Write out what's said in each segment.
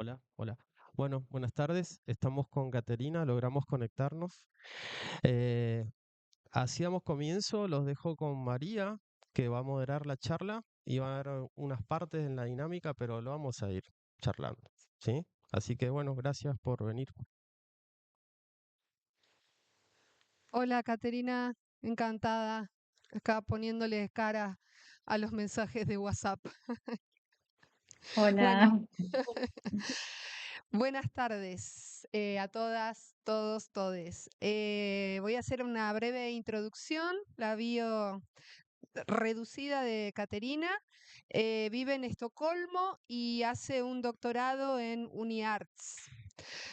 Hola, hola. Bueno, buenas tardes. Estamos con Caterina, logramos conectarnos. Eh, Así damos comienzo, los dejo con María, que va a moderar la charla y va a haber unas partes en la dinámica, pero lo vamos a ir charlando, ¿sí? Así que bueno, gracias por venir. Hola, Caterina, encantada. Acá poniéndole cara a los mensajes de WhatsApp. Bueno, Hola, buenas tardes a todas, todos, todes. Voy a hacer una breve introducción, la bio reducida de Caterina. Vive en Estocolmo y hace un doctorado en UniArts.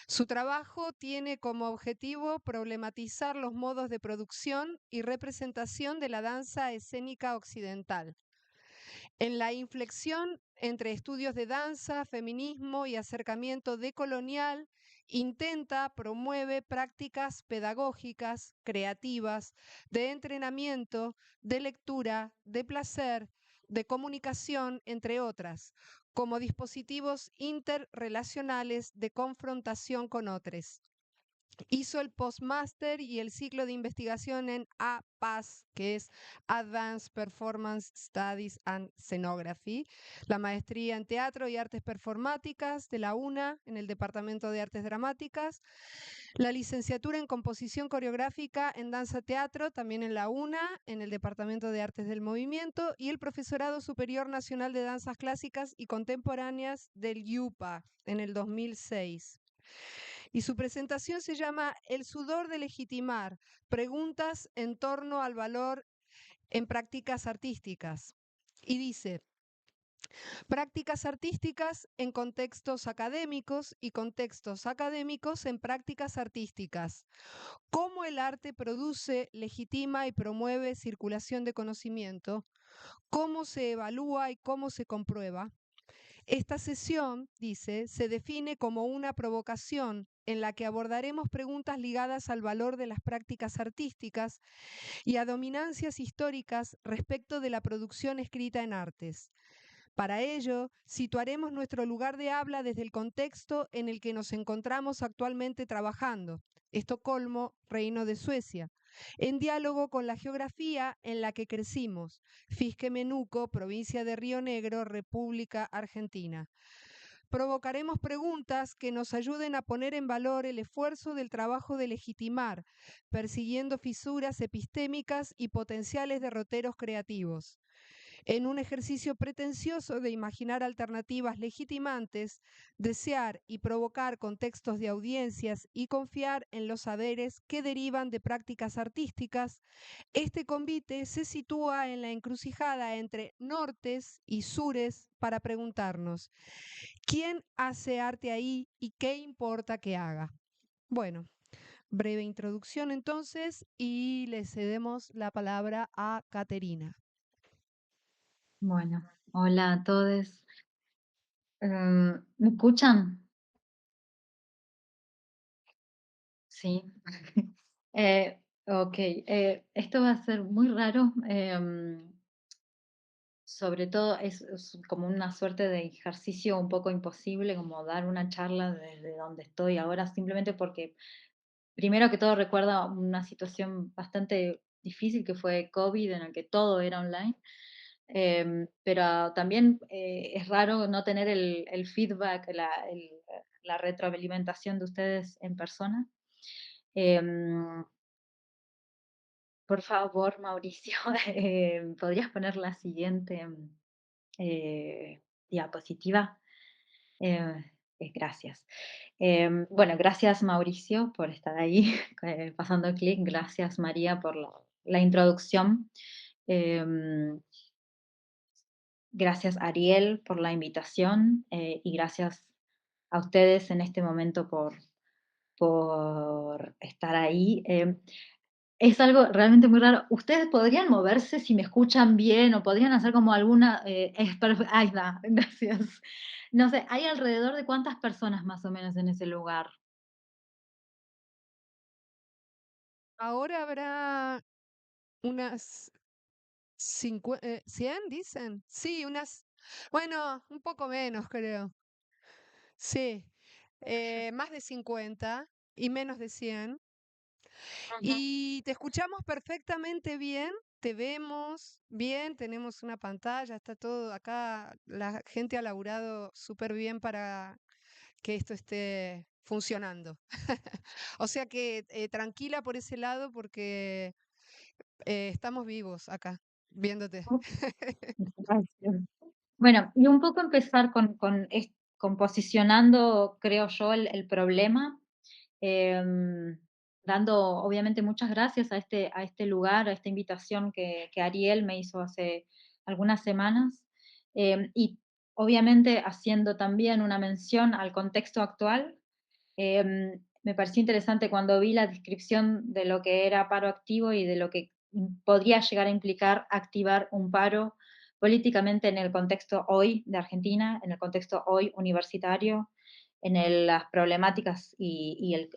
Su trabajo tiene como objetivo problematizar los modos de producción y representación de la danza escénica occidental. En la inflexión entre estudios de danza, feminismo y acercamiento decolonial, promueve prácticas pedagógicas, creativas, de entrenamiento, de lectura, de placer, de comunicación, entre otras, como dispositivos interrelacionales de confrontación con otros. Hizo el postmaster y el ciclo de investigación en APAS, que es Advanced Performance Studies and Scenography, la maestría en teatro y artes performáticas de la UNA en el Departamento de Artes Dramáticas, la licenciatura en composición coreográfica en danza teatro también en la UNA en el Departamento de Artes del Movimiento y el profesorado superior nacional de danzas clásicas y contemporáneas del IUPA en el 2006. Y su presentación se llama El sudor de legitimar, preguntas en torno al valor en prácticas artísticas. Y dice, prácticas artísticas en contextos académicos y contextos académicos en prácticas artísticas. ¿Cómo el arte produce, legitima y promueve circulación de conocimiento? ¿Cómo se evalúa y cómo se comprueba? Esta sesión, dice, se define como una provocación en la que abordaremos preguntas ligadas al valor de las prácticas artísticas y a dominancias históricas respecto de la producción escrita en artes. Para ello, situaremos nuestro lugar de habla desde el contexto en el que nos encontramos actualmente trabajando, Estocolmo, Reino de Suecia, en diálogo con la geografía en la que crecimos, Fisquemenuco, provincia de Río Negro, República Argentina. Provocaremos preguntas que nos ayuden a poner en valor el esfuerzo del trabajo de legitimar, persiguiendo fisuras epistémicas y potenciales derroteros creativos. En un ejercicio pretencioso de imaginar alternativas legitimantes, desear y provocar contextos de audiencias y confiar en los saberes que derivan de prácticas artísticas, este convite se sitúa en la encrucijada entre nortes y sures para preguntarnos, ¿quién hace arte ahí y qué importa que haga? Bueno, breve introducción entonces y le cedemos la palabra a Caterina. bueno, hola a todos. ¿Me escuchan? Sí. Ok, esto va a ser muy raro. Sobre todo es como una suerte de ejercicio un poco imposible, como dar una charla desde donde estoy ahora, simplemente porque primero que todo recuerda una situación bastante difícil que fue COVID, en el que todo era online. Pero también es raro no tener el feedback, la retroalimentación de ustedes en persona. Em, por favor, Mauricio, ¿podrías poner la siguiente diapositiva? Eh, gracias. Bueno, gracias Mauricio por estar ahí pasando clic. Gracias María por la introducción. Em, Gracias Ariel por la invitación, y gracias a ustedes en este momento por estar ahí. Es algo realmente muy raro. ¿Ustedes podrían moverse si me escuchan bien o podrían hacer como alguna... ahí va, gracias. No sé, ¿hay alrededor de cuántas personas más o menos en ese lugar? Ahora habrá unas 100, dicen. Sí, unas, bueno, un poco menos creo. Sí, más de 50 y menos de 100. Ujú. Y te escuchamos perfectamente bien, te vemos bien, tenemos una pantalla, está todo acá, la gente ha laburado súper bien para que esto esté funcionando. O sea que tranquila por ese lado porque estamos vivos acá, viéndote. Gracias. Bueno, y un poco empezar con posicionando, creo yo, el problema, em, dando obviamente muchas gracias a este lugar, a esta invitación que Ariel me hizo hace algunas semanas, y obviamente haciendo también una mención al contexto actual. Me pareció interesante cuando vi la descripción de lo que era paro activo y de lo que podría llegar a implicar activar un paro políticamente en el contexto hoy de Argentina, en el contexto hoy universitario, las problemáticas y es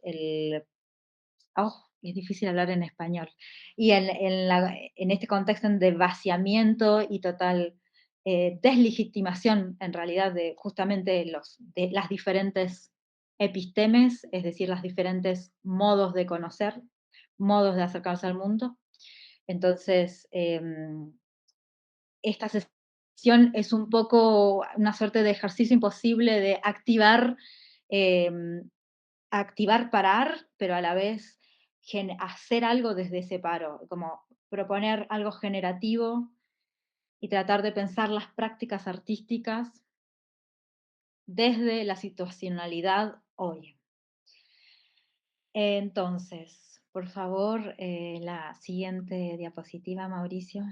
difícil hablar en español, y en este contexto de vaciamiento y total deslegitimación, en realidad, de justamente de las diferentes epistemes, es decir, los diferentes modos de conocer, modos de acercarse al mundo. Entonces, esta sesión es un poco una suerte de ejercicio imposible de em, activar, parar, pero a la vez hacer algo desde ese paro, como proponer algo generativo y tratar de pensar las prácticas artísticas desde la situacionalidad hoy. Entonces, por favor, la siguiente diapositiva, Mauricio.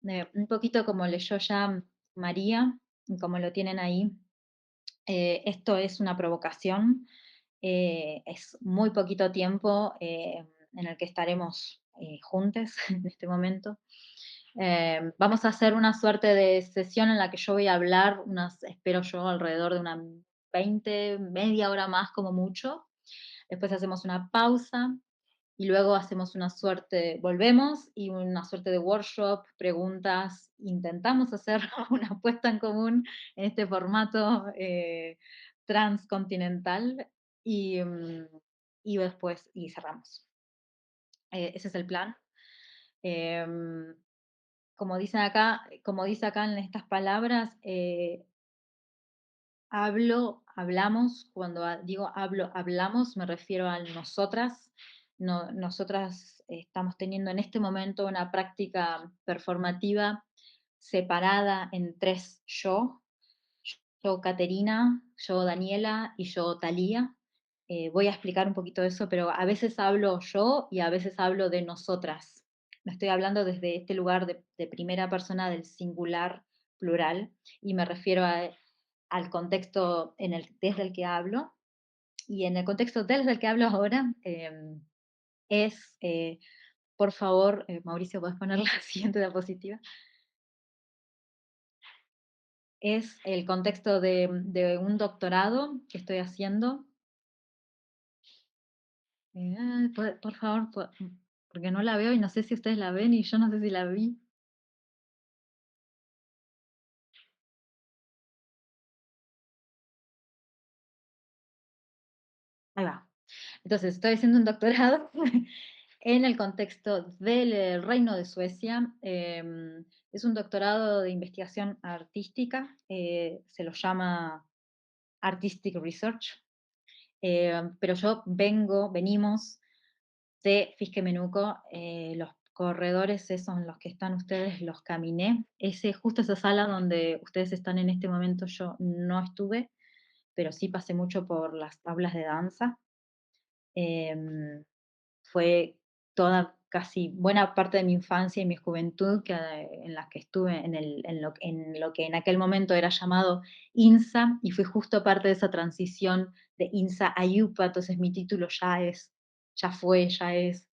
Un poquito como leyó ya María, y como lo tienen ahí, esto es una provocación, es muy poquito tiempo en el que estaremos juntos en este momento. Vamos a hacer una suerte de sesión en la que yo voy a hablar, espero yo, alrededor de una 20, media hora más como mucho. Después hacemos una pausa y luego hacemos una suerte, volvemos y una suerte de workshop, preguntas, intentamos hacer una puesta en común en este formato transcontinental y, y después y cerramos. Ese es el plan. Em, como dice acá en estas palabras, hablamos, cuando digo hablo, hablamos, me refiero a nosotras. No, nosotras estamos teniendo en este momento una práctica performativa separada en tres yo Caterina, yo Daniela y yo Talía. Voy a explicar un poquito eso, pero a veces hablo yo y a veces hablo de nosotras. Me estoy hablando desde este lugar de primera persona del singular plural y me refiero al contexto desde el que hablo. Y en el contexto desde el que hablo ahora es, por favor, Mauricio, ¿puedes poner la siguiente diapositiva? Es el contexto de un doctorado que estoy haciendo. Por favor, porque no la veo y no sé si ustedes la ven y yo no sé si la vi. Ahí va. Entonces, estoy haciendo un doctorado en el contexto del Reino de Suecia. Es un doctorado de investigación artística, se lo llama Artistic Research, pero venimos de Fisquemenuco, los corredores esos en los que están ustedes, los caminé. Justo esa sala donde ustedes están en este momento, yo no estuve, pero sí pasé mucho por las tablas de danza. Em, Fue toda, casi buena parte de mi infancia y mi juventud en las que estuve en lo que en aquel momento era llamado INSA, y fui justo parte de esa transición de INSA a IUPA, entonces mi título ya es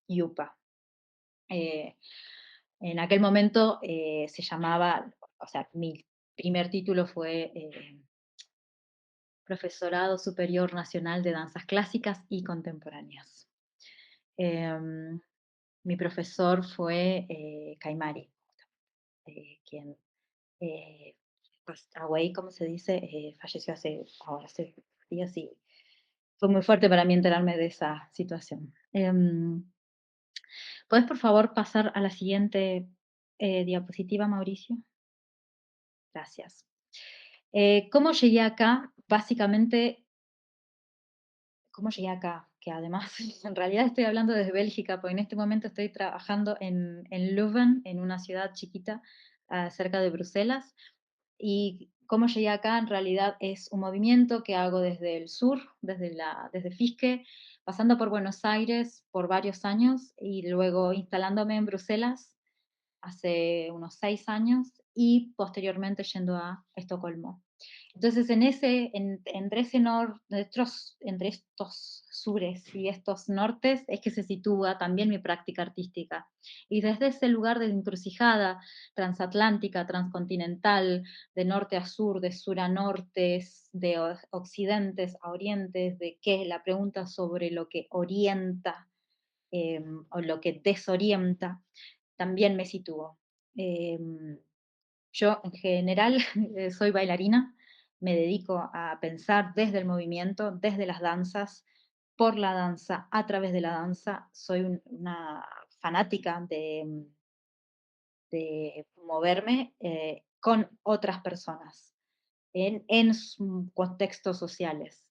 IUPA. Eh, en aquel momento se llamaba, o sea, mi primer título fue Profesorado Superior Nacional de Danzas Clásicas y Contemporáneas. Em, Mi profesor fue Caimari, quien, pues, Away, como se dice, falleció hace Y así, fue muy fuerte para mí enterarme de esa situación. ¿Puedes por favor pasar a la siguiente diapositiva, Mauricio? Gracias. ¿Cómo llegué acá? Básicamente, ¿cómo llegué acá? Que además, en realidad estoy hablando desde Bélgica, porque en este momento estoy trabajando en Leuven, en una ciudad chiquita cerca de Bruselas. Y cómo llegué acá en realidad es un movimiento que hago desde el sur, desde Fisque, pasando por Buenos Aires por varios años y luego instalándome en Bruselas hace unos 6 años y posteriormente yendo a Estocolmo. Entonces, entre, entre estos sures y estos nortes es que se sitúa también mi práctica artística. Y desde ese lugar de encrucijada transatlántica, transcontinental, de norte a sur, de sur a norte, de occidentes a orientes, de qué la pregunta sobre lo que orienta o lo que desorienta, también me sitúo. Em, yo en general soy bailarina, me dedico a pensar desde el movimiento, desde las danzas, por la danza, a través de la danza. Soy una fanática de moverme con otras personas en contextos sociales.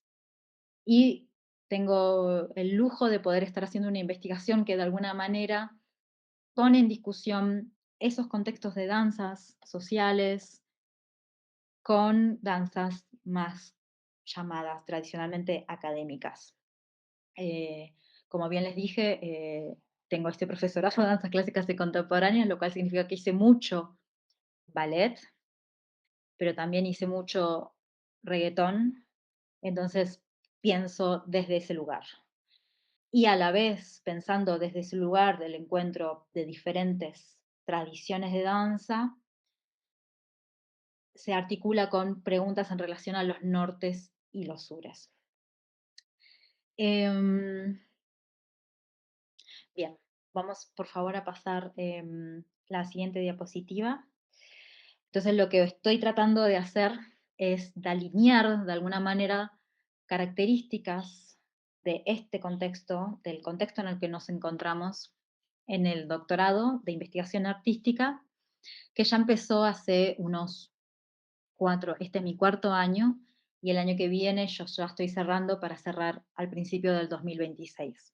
Y tengo el lujo de poder estar haciendo una investigación que de alguna manera pone en discusión esos contextos de danzas sociales con danzas más llamadas tradicionalmente académicas. Eh, como bien les dije, tengo este profesorado de danzas clásicas y contemporáneas, lo cual significa que hice mucho ballet, pero también hice mucho reggaetón, entonces pienso desde ese lugar. Y a la vez, pensando desde ese lugar del encuentro de diferentes tradiciones de danza, se articula con preguntas en relación a los nortes y los sures. Em, bien, vamos por favor a pasar la siguiente diapositiva. Entonces lo que estoy tratando de hacer es de alinear de alguna manera características de este contexto, del contexto en el que nos encontramos en el doctorado de investigación artística, que ya empezó hace unos este es mi cuarto año, y el año que viene yo ya estoy cerrando para cerrar al principio del 2026.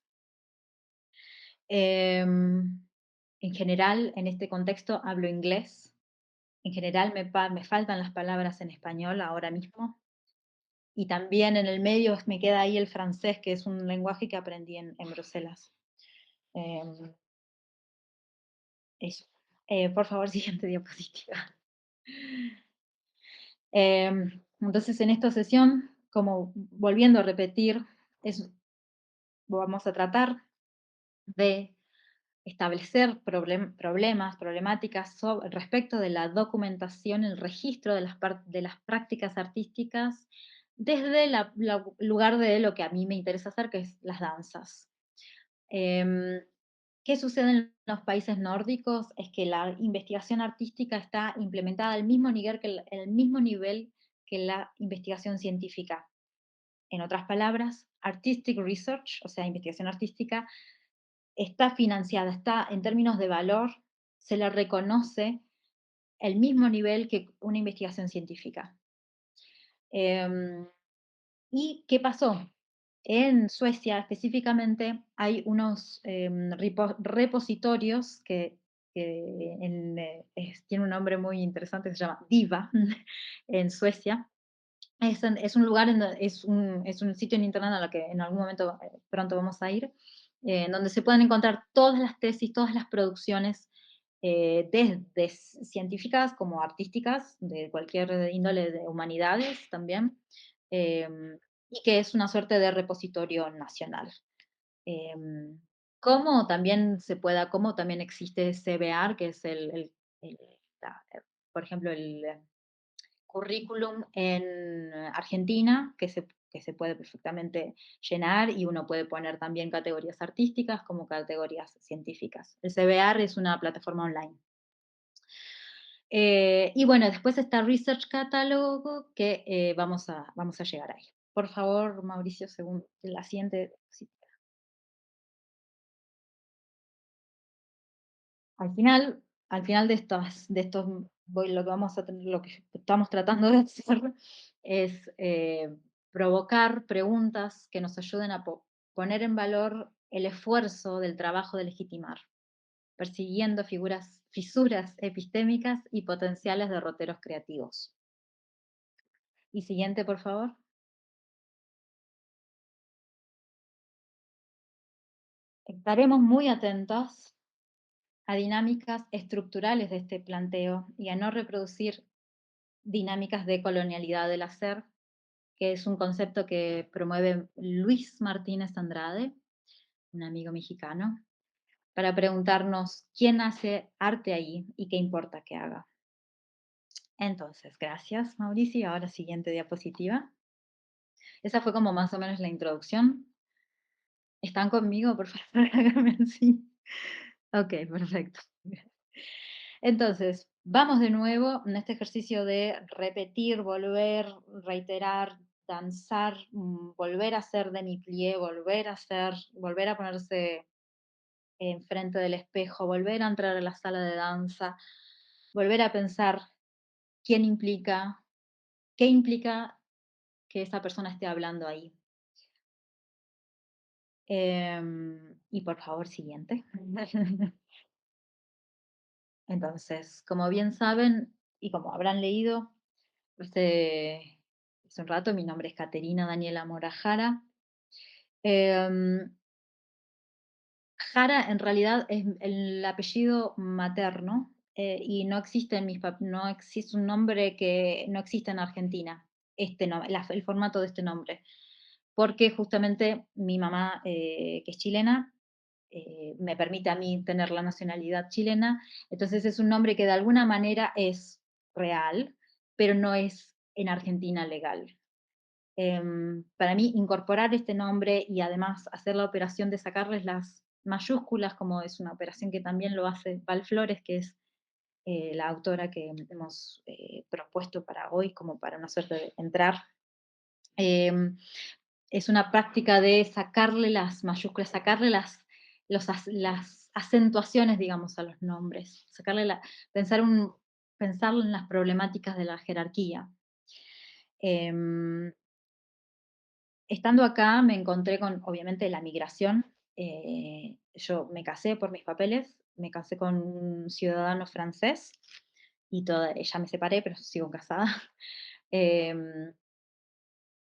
En general, en este contexto hablo inglés. En general me faltan las palabras en español ahora mismo. Y también en el medio me queda ahí el francés, que es un lenguaje que aprendí en Bruselas. Em, eso. Por favor, siguiente diapositiva. Entonces, en esta sesión, como volviendo a repetir, vamos a tratar de establecer problemáticas respecto de la documentación, el registro de las prácticas artísticas desde el lugar de lo que a mí me interesa hacer, que es las danzas. Em, ¿Qué sucede en los países nórdicos? Es que la investigación artística está implementada al mismo nivel el mismo nivel que la investigación científica. En otras palabras, artistic research, o sea, investigación artística, está financiada, está en términos de valor, se le reconoce el mismo nivel que una investigación científica. ¿Y qué pasó? En Suecia específicamente hay unos repositorios tiene un nombre muy interesante, se llama DIVA en Suecia. Es un lugar, es un sitio en internet a lo que en algún momento pronto vamos a ir, en donde se pueden encontrar todas las tesis, todas las producciones, desde científicas como artísticas, de cualquier índole de humanidades también, y que es una suerte de repositorio nacional. Em, como también existe CBAR, que es por ejemplo, el currículum en Argentina, que se puede perfectamente llenar y uno puede poner también categorías artísticas como categorías científicas. El CBAR es una plataforma online. Y bueno, después está Research Catalog, que vamos a llegar ahí. Por favor, Mauricio, según la siguiente. Sí. Al final, al final de estos, lo que vamos a tener, lo que estamos tratando de hacer es provocar preguntas que nos ayuden a poner en valor el esfuerzo del trabajo de legitimar, persiguiendo fisuras epistémicas y potenciales derroteros creativos. Y siguiente, por favor. Estaremos muy atentos a dinámicas estructurales de este planteo y a no reproducir dinámicas de colonialidad del hacer, que es un concepto que promueve Luis Martínez Andrade, un amigo mexicano, para preguntarnos quién hace arte ahí y qué importa que haga. Entonces, gracias, Mauricio. Ahora siguiente diapositiva. Esa fue como más o menos la introducción. ¿Están conmigo? Por favor, háganme así. Ok, perfecto. Entonces, vamos de nuevo en este ejercicio de repetir, volver, reiterar, danzar, volver a hacer demi-plié, volver a ponerse enfrente del espejo, volver a entrar a la sala de danza, volver a pensar quién implica, qué implica que esa persona esté hablando ahí. Y por favor, siguiente. Entonces, como bien saben y como habrán leído, hace un rato, mi nombre es Caterina Daniela Mora Jara. Em, Jara en realidad es el apellido materno y no existe no existe un nombre que no existe en Argentina, el formato de este nombre, porque justamente mi mamá, que es chilena, me permite a mí tener la nacionalidad chilena, entonces es un nombre que de alguna manera es real, pero no es en Argentina legal. Para mí, incorporar este nombre y además hacer la operación de sacarles las mayúsculas, como es una operación que también lo hace Val Flores, que es la autora que hemos propuesto para hoy, como para una suerte de entrar. Es una práctica de sacarle las mayúsculas, sacarle las acentuaciones, digamos, a los nombres, pensar, pensar en las problemáticas de la jerarquía. Estando acá me encontré con, obviamente, la migración. Yo me casé por mis papeles, me casé con un ciudadano francés y ya me separé, pero sigo casada. Em,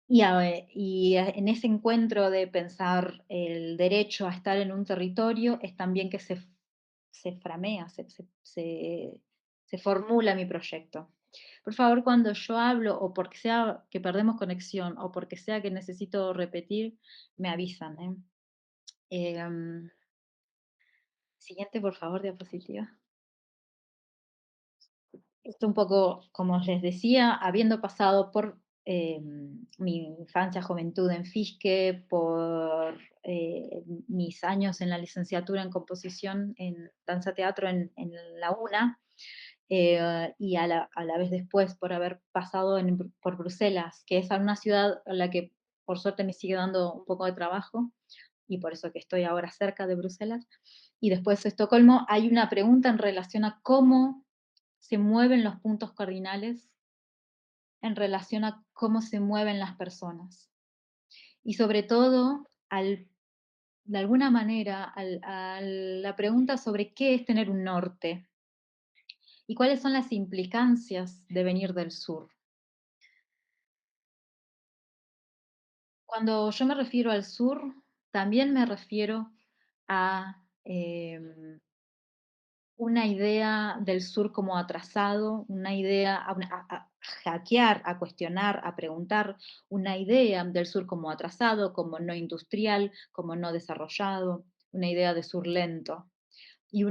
en ese encuentro de pensar el derecho a estar en un territorio es también que se framea, se formula mi proyecto. Por favor, cuando yo hablo, o porque sea que perdemos conexión, o porque sea que necesito repetir, me avisan. Em, Siguiente, por favor, diapositiva. Esto un poco, como les decía, habiendo pasado por mi infancia, juventud en Fiske, por mis años en la licenciatura en composición en danza teatro en la UNA, y a la vez después por haber pasado por Bruselas, que es una ciudad a la que por suerte me sigue dando un poco de trabajo, y por eso que estoy ahora cerca de Bruselas, y después Estocolmo, hay una pregunta en relación a cómo se mueven los puntos cardinales en relación a cómo se mueven las personas. Y sobre todo, de alguna manera, a la pregunta sobre qué es tener un norte y cuáles son las implicancias de venir del sur. Cuando yo me refiero al sur, también me refiero a una idea del sur como atrasado, una idea a hackear, a cuestionar, a preguntar, una idea del sur como atrasado, como no industrial, como no desarrollado, una idea de sur lento, y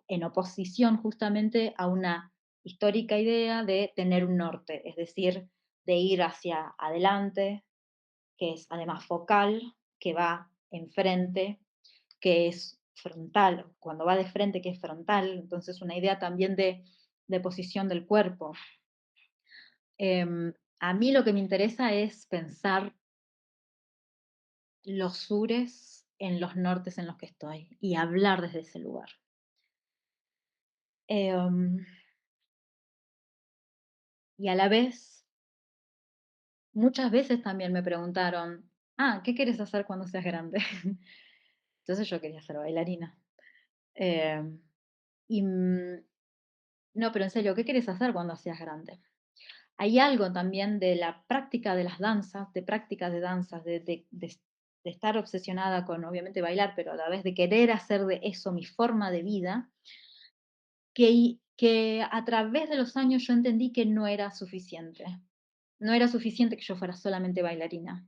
en oposición justamente a una histórica idea de tener un norte, es decir, de ir hacia adelante, que es además focal, que va enfrente, que es frontal, cuando va de frente, que es frontal, entonces una idea también de posición del cuerpo. A mí lo que me interesa es pensar los sures en los nortes en los que estoy y hablar desde ese lugar. Em, y a la vez, muchas veces también me preguntaron, ¿qué quieres hacer cuando seas grande? Entonces yo quería ser bailarina. Em, y no, pero en serio, ¿qué quieres hacer cuando seas grande? Hay algo también de la práctica de las danzas, de prácticas de danzas, de estar obsesionada con, obviamente, bailar, pero a la vez de querer hacer de eso mi forma de vida, que a través de los años yo entendí que no era suficiente. No era suficiente que yo fuera solamente bailarina.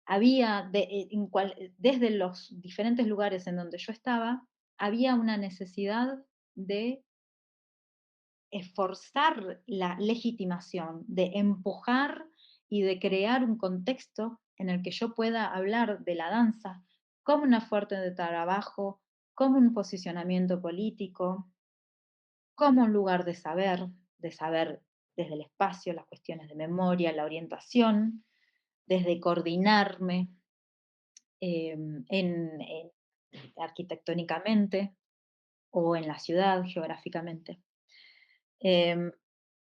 Había, desde los diferentes lugares en donde yo estaba, había una necesidad de esforzar la legitimación, de empujar y de crear un contexto en el que yo pueda hablar de la danza como una fuente de trabajo, como un posicionamiento político, como un lugar de saber desde el espacio las cuestiones de memoria, la orientación, desde coordinarme en arquitectónicamente o en la ciudad geográficamente. Em,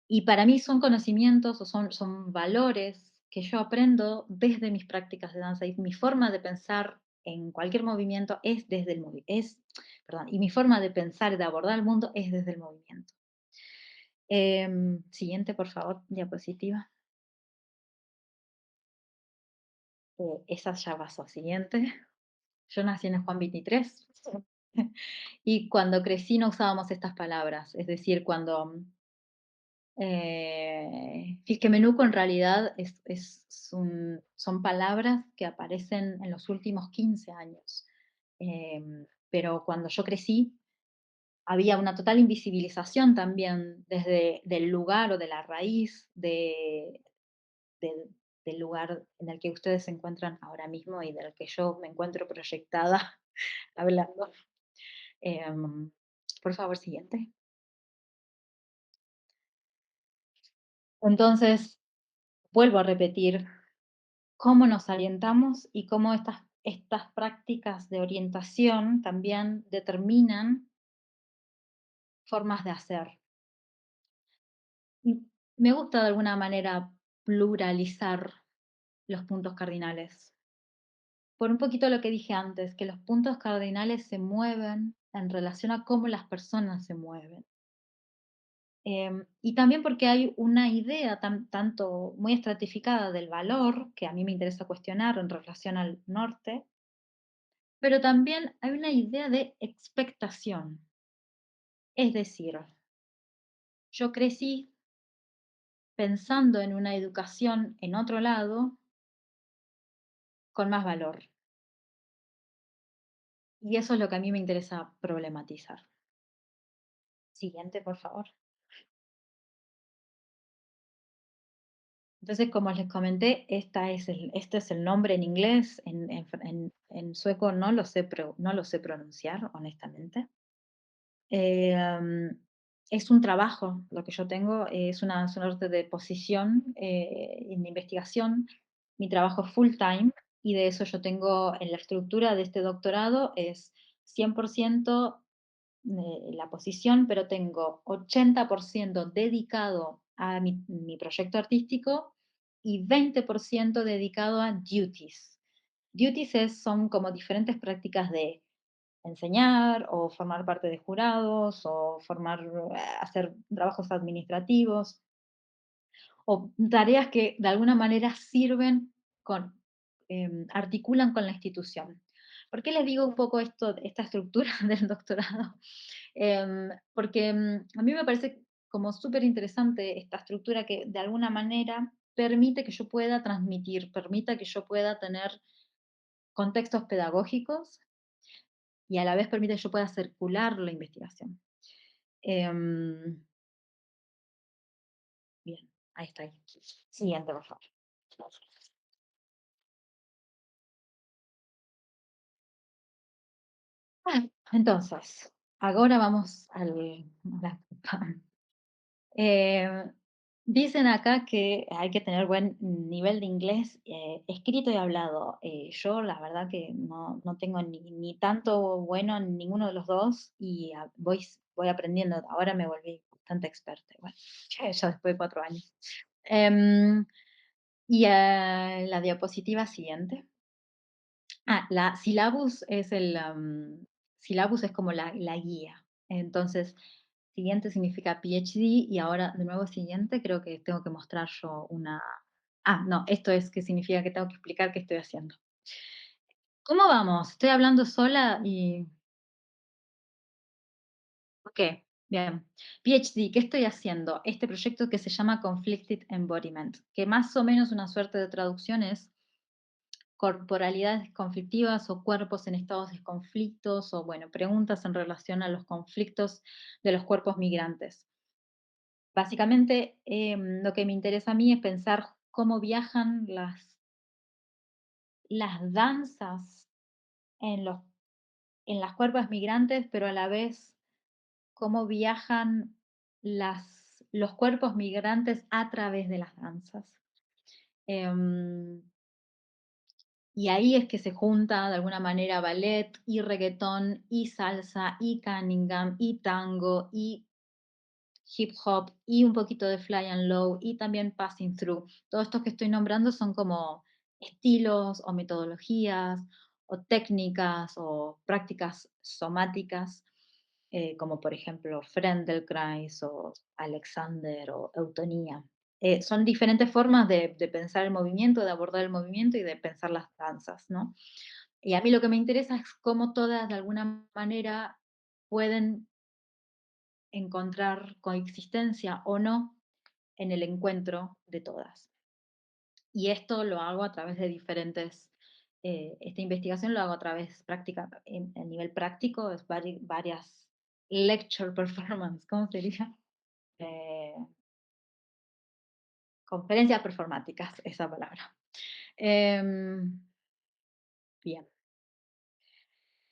Y para mí son conocimientos o son valores que yo aprendo desde mis prácticas de danza y mi forma de pensar en cualquier movimiento es desde el perdón, y mi forma de pensar y de abordar el mundo es desde el movimiento. Siguiente, por favor, diapositiva. Esa ya pasó, siguiente. Yo nací en el Juan 23 y cuando crecí no usábamos estas palabras, es decir, Fiquemenuco en realidad son palabras que aparecen en los últimos 15 años. Pero cuando yo crecí, había una total invisibilización también desde del lugar o de la raíz del lugar en el que ustedes se encuentran ahora mismo y del que yo me encuentro proyectada hablando. Em, por favor, siguiente. Entonces, vuelvo a repetir, cómo nos orientamos y cómo estas prácticas de orientación también determinan formas de hacer. Y me gusta de alguna manera pluralizar los puntos cardinales. Por un poquito lo que dije antes, que los puntos cardinales se mueven en relación a cómo las personas se mueven. Y también porque hay una idea tanto muy estratificada del valor, que a mí me interesa cuestionar en relación al norte, pero también hay una idea de expectación. Es decir, yo crecí pensando en una educación en otro lado con más valor. Y eso es lo que a mí me interesa problematizar. Siguiente, por favor. Entonces, como les comenté, este es el nombre en inglés, en sueco no lo sé pronunciar, honestamente. Em, es un trabajo lo que yo tengo, es una suerte de posición en investigación. Mi trabajo es full time y de eso yo tengo en la estructura de este doctorado es 100% la posición, pero tengo 80% dedicado a mi proyecto artístico y 20% dedicado a duties. Son como diferentes prácticas de enseñar o formar parte de jurados o hacer trabajos administrativos o tareas que de alguna manera articulan con la institución. ¿Por qué les digo un poco esta estructura del doctorado? Porque a mí me parece como súper interesante esta estructura que de alguna manera permite que yo pueda transmitir, permita que yo pueda tener contextos pedagógicos y a la vez permite que yo pueda circular la investigación. Em, bien, ahí está. Siguiente, por favor. Entonces, ahora vamos al... Dicen acá que hay que tener buen nivel de inglés, escrito y hablado. Yo la verdad que no tengo ni tanto bueno en ninguno de los 2 y voy aprendiendo. Ahora me volví bastante experta igual, ya después de 4 años. Em, la diapositiva siguiente. La sílabus es como la guía. Entonces, siguiente significa PhD y ahora de nuevo siguiente creo que tengo que mostrar yo una no, esto es que significa que tengo que explicar qué estoy haciendo. ¿Cómo vamos? Estoy hablando sola y okey, bien. PhD, ¿qué estoy haciendo? Este proyecto que se llama Conflicted Embodiment, que más o menos una suerte de traducción es corporalidades conflictivas o cuerpos en estados de conflictos o, bueno, preguntas en relación a los conflictos de los cuerpos migrantes. Básicamente, lo que me interesa a mí es pensar cómo viajan las danzas en en las cuerpos migrantes, pero a la vez cómo viajan los cuerpos migrantes a través de las danzas. Em, Y ahí es que se junta de alguna manera ballet y reguetón y salsa y Cunningham y tango y hip hop y un poquito de fly and low y también passing through. Todos estos que estoy nombrando son como estilos o metodologías o técnicas o prácticas somáticas, como por ejemplo Feldenkrais o Alexander o Eutonía. Son diferentes formas de pensar el movimiento, de abordar el movimiento y de pensar las danzas, ¿no? Y a mí lo que me interesa es cómo todas de alguna manera pueden encontrar coexistencia o no en el encuentro de todas. Y esto lo hago a través de esta investigación lo hago a través práctica, a nivel práctico, es varias lecture performance, ¿cómo sería? Eh, conferencias performáticas, esa palabra. Em, bien.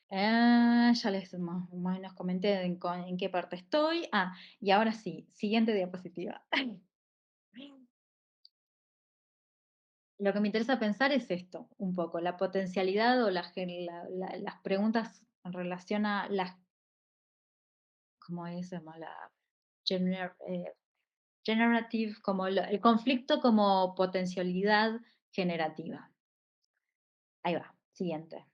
Ya les más o menos comenté en qué parte estoy. Y ahora sí, siguiente diapositiva. Lo que me interesa pensar es esto, un poco, la potencialidad o las preguntas en relación a ¿cómo es? Llama? Generative, como el conflicto como potencialidad generativa. Ahí va, siguiente.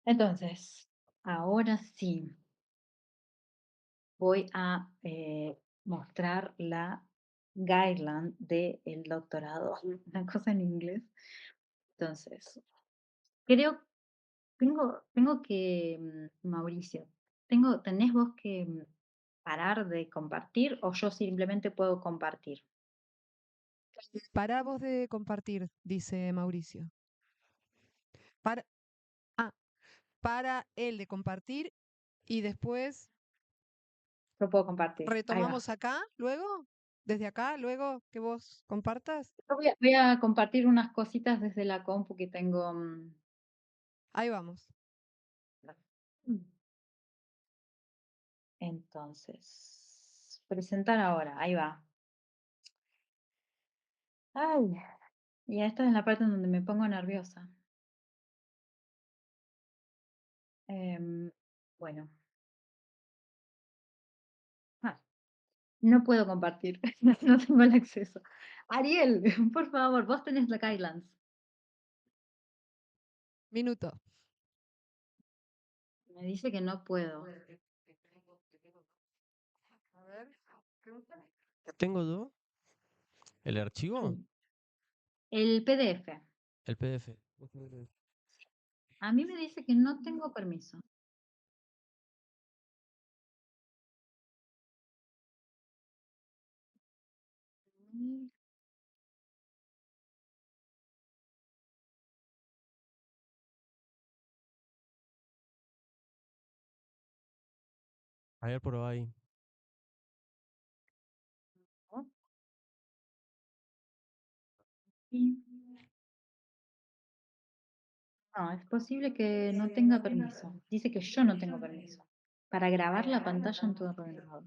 Entonces, ahora sí, voy a mostrar la guideline del doctorado, una cosa en inglés. Entonces, creo tengo que, Mauricio, ¿tenés vos que parar de compartir o yo simplemente puedo compartir? Paramos de compartir, dice Mauricio. Para, ah, para el de compartir y después Yo puedo compartir, ahí va. retomamos acá, luego, desde acá, luego que vos compartas. Yo voy a compartir unas cositas desde la compu que tengo. Ahí vamos. Mm, Entonces, presentar ahora, ahí va. Ay, y esta es la parte en donde me pongo nerviosa. Em, bueno, ah, no puedo compartir, no tengo el acceso. Ariel, por favor, vos tenés la guidelines. Minuto. Me dice que no puedo. A ver. ¿Qué tengo yo? ¿El archivo? Sí, el PDF. El PDF. A mí me dice que no tengo permiso. Mm, A ver, por ahí. ¿no? Y no, es posible que no tenga permiso. Dice que yo no tengo permiso para grabar la pantalla en tu ordenador.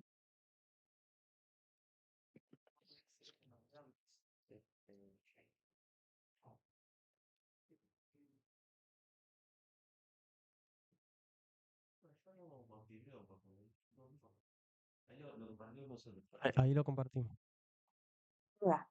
Ahí lo compartimos. Ya.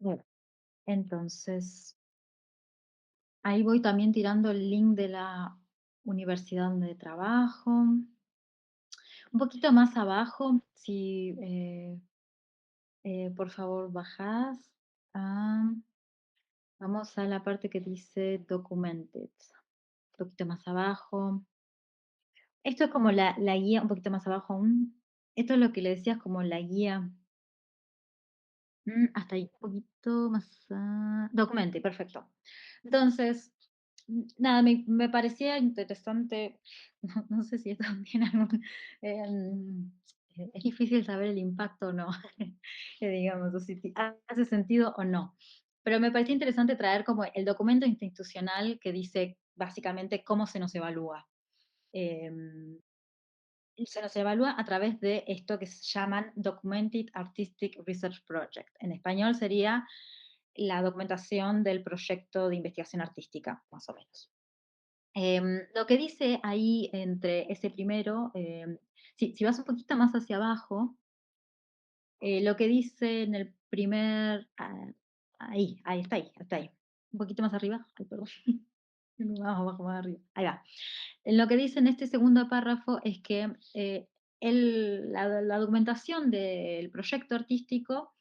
Bueno, entonces, ahí voy también tirando el link de la universidad donde trabajo. Un poquito más abajo, si por favor bajás. Ah, vamos a la parte que dice Documented. Un poquito más abajo. Esto es como la guía, un poquito más abajo aún. Esto es lo que le decías como la guía. Hasta ahí, un poquito más. Documente, perfecto. Entonces, nada, me parecía interesante. No sé si es también algún. Es difícil saber el impacto o no, digamos, o si hace sentido o no. Pero me parecía interesante traer como el documento institucional que dice básicamente cómo se nos evalúa. Em, y se nos evalúa a través de esto que se llaman Documented Artistic Research Project. En español sería la documentación del proyecto de investigación artística, más o menos. Lo que dice ahí entre ese primero, si vas un poquito más hacia abajo, lo que dice en el primer, ahí está ahí, está ahí. Un poquito más arriba, ay, perdón. Más abajo, más arriba. Ahí va. Lo que dice en este segundo párrafo es que la documentación del proyecto artístico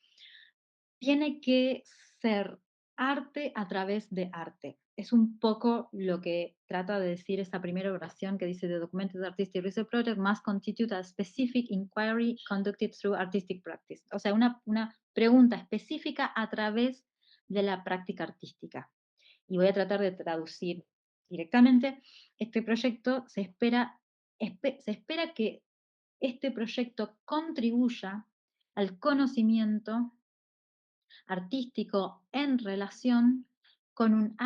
tiene que ser arte a través de arte. Es un poco lo que trata de decir esa primera oración que dice The Documented Artistic Research Project must constitute a specific inquiry conducted through artistic practice. O sea, una pregunta específica a través de la práctica artística. Y voy a tratar de traducir directamente. Este proyecto se espera que este proyecto contribuya al conocimiento artístico en relación con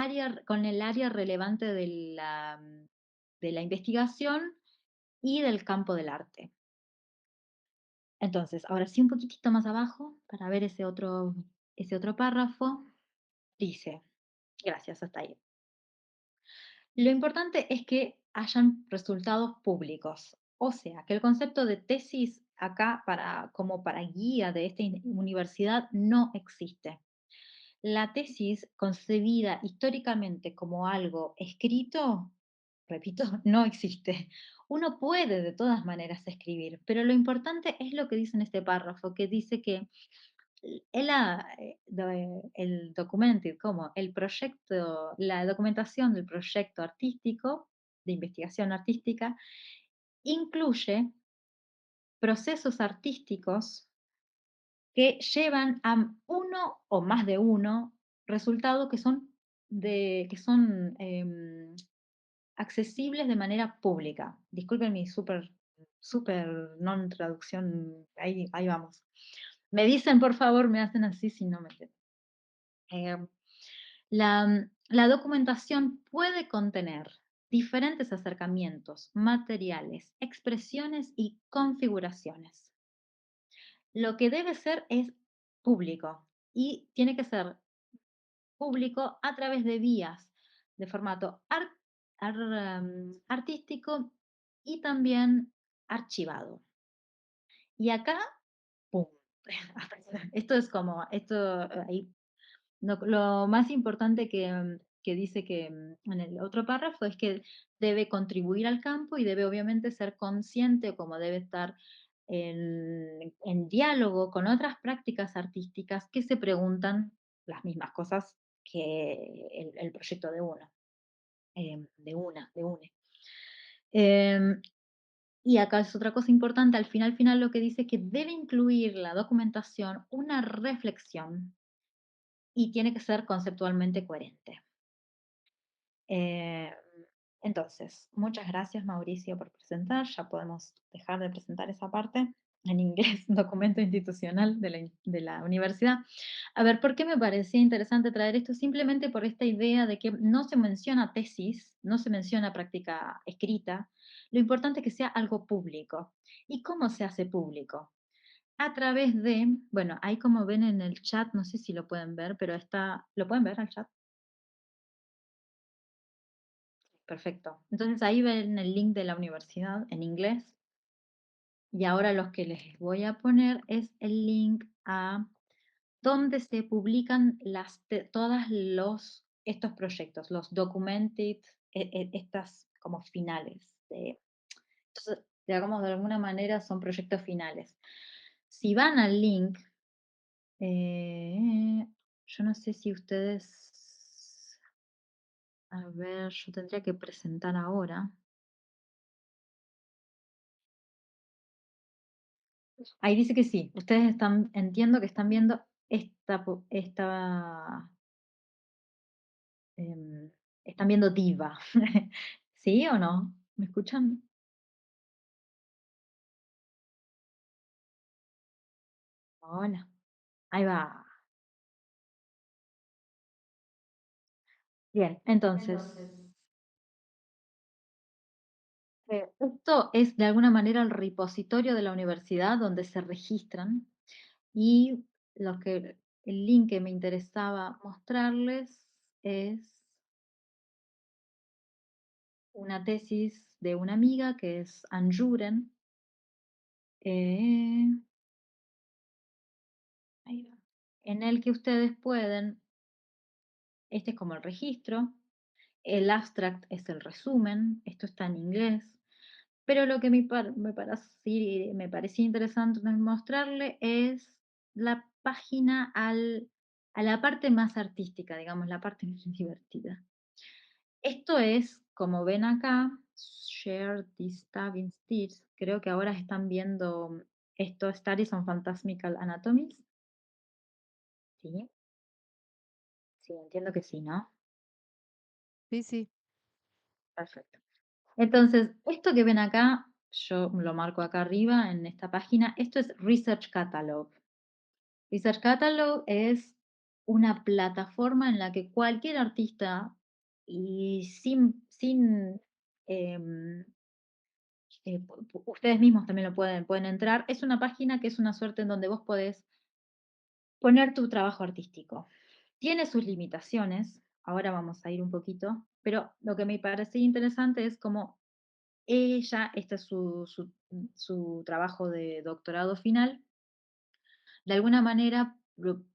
el área relevante de la investigación y del campo del arte. Entonces, ahora sí un poquitito más abajo, para ver ese otro párrafo, dice, gracias, hasta ahí. Lo importante es que hayan resultados públicos, o sea, que el concepto de tesis acá como para guía de esta universidad no existe. La tesis, concebida históricamente como algo escrito, repito, no existe. Uno puede de todas maneras escribir, pero lo importante es lo que dice en este párrafo, que dice que el documento, como el proyecto, la documentación del proyecto artístico, de investigación artística, incluye procesos artísticos que llevan a uno o más de uno resultado que son accesibles de manera pública. Disculpen mi súper non traducción, ahí vamos. Me dicen, por favor, me hacen así si no me entienden. Em, la documentación puede contener diferentes acercamientos, materiales, expresiones y configuraciones. Lo que debe ser es público y tiene que ser público a través de vías de formato artístico y también archivado. Y acá, ¡pum! Esto es como, ahí, lo más importante que dice que en el otro párrafo es que debe contribuir al campo y debe obviamente ser consciente como debe estar en diálogo con otras prácticas artísticas que se preguntan las mismas cosas que el proyecto de uno. de UNE. Em, y acá es otra cosa importante, al final lo que dice es que debe incluir la documentación una reflexión y tiene que ser conceptualmente coherente. Eh, entonces, muchas gracias Mauricio por presentar. Ya podemos dejar de presentar esa parte en inglés, documento institucional de la universidad. A ver, ¿por qué me parecía interesante traer esto? Simplemente por esta idea de que no se menciona tesis, no se menciona práctica escrita. Lo importante es que sea algo público. ¿Y cómo se hace público? A través de, bueno, ahí como ven en el chat, no sé si lo pueden ver, pero está, ¿lo pueden ver al chat? Perfecto. Entonces ahí ven el link de la universidad en inglés y ahora los que les voy a poner es el link a donde se publican todas estos proyectos, los documented, estas como finales. Entonces, digamos, de alguna manera son proyectos finales. Si van al link, yo no sé si ustedes, a ver, yo tendría que presentar ahora. Ahí dice que sí. Ustedes están, entiendo que están viendo em, están viendo Diva. ¿Sí o no? ¿Me escuchan? Hola. Ahí va. Bien, entonces, esto es de alguna manera el repositorio de la universidad donde se registran y el link que me interesaba mostrarles es una tesis de una amiga que es Anjuren. eh, Ahí va. En el que ustedes pueden, este es como el registro, el abstract es el resumen, esto está en inglés, pero lo que me parecía interesante mostrarle es la página a la parte más artística, digamos, la parte más divertida. Esto es, como ven acá, Share this tab instead. Creo que ahora están viendo esto, Studies on Phantasmical Anatomies. Sí, sí, entiendo que sí, ¿no? Sí, sí. Perfecto. Entonces, esto que ven acá, yo lo marco acá arriba en esta página, esto es Research Catalog. Research Catalog es una plataforma en la que cualquier artista y sin em, ustedes mismos también lo pueden entrar, es una página que es una suerte en donde vos podés poner tu trabajo artístico. Tiene sus limitaciones, ahora vamos a ir un poquito, pero lo que me parecía interesante es como ella, este es su trabajo de doctorado final, de alguna manera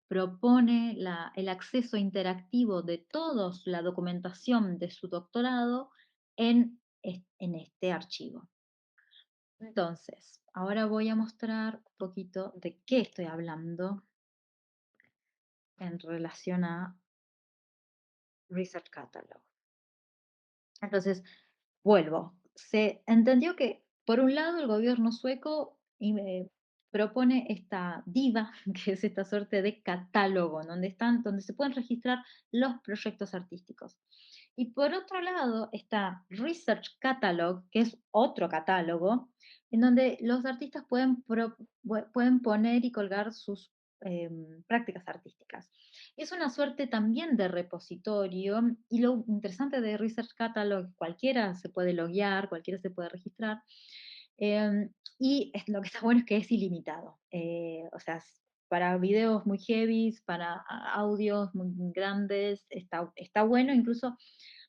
propone el acceso interactivo de toda la documentación de su doctorado en este archivo. Entonces, ahora voy a mostrar un poquito de qué estoy hablando en relación a Research Catalog. Entonces, vuelvo. Se entendió que, por un lado, el gobierno sueco propone esta DIVA, que es esta suerte de catálogo, donde se pueden registrar los proyectos artísticos. Y por otro lado, está Research Catalog, que es otro catálogo, en donde los artistas pueden poner y colgar sus prácticas artísticas. Es una suerte también de repositorio y lo interesante de Research Catalog, cualquiera se puede loguear, cualquiera se puede registrar. Lo que está bueno es que es ilimitado. O sea, para videos muy heavy, para audios muy grandes, está bueno, incluso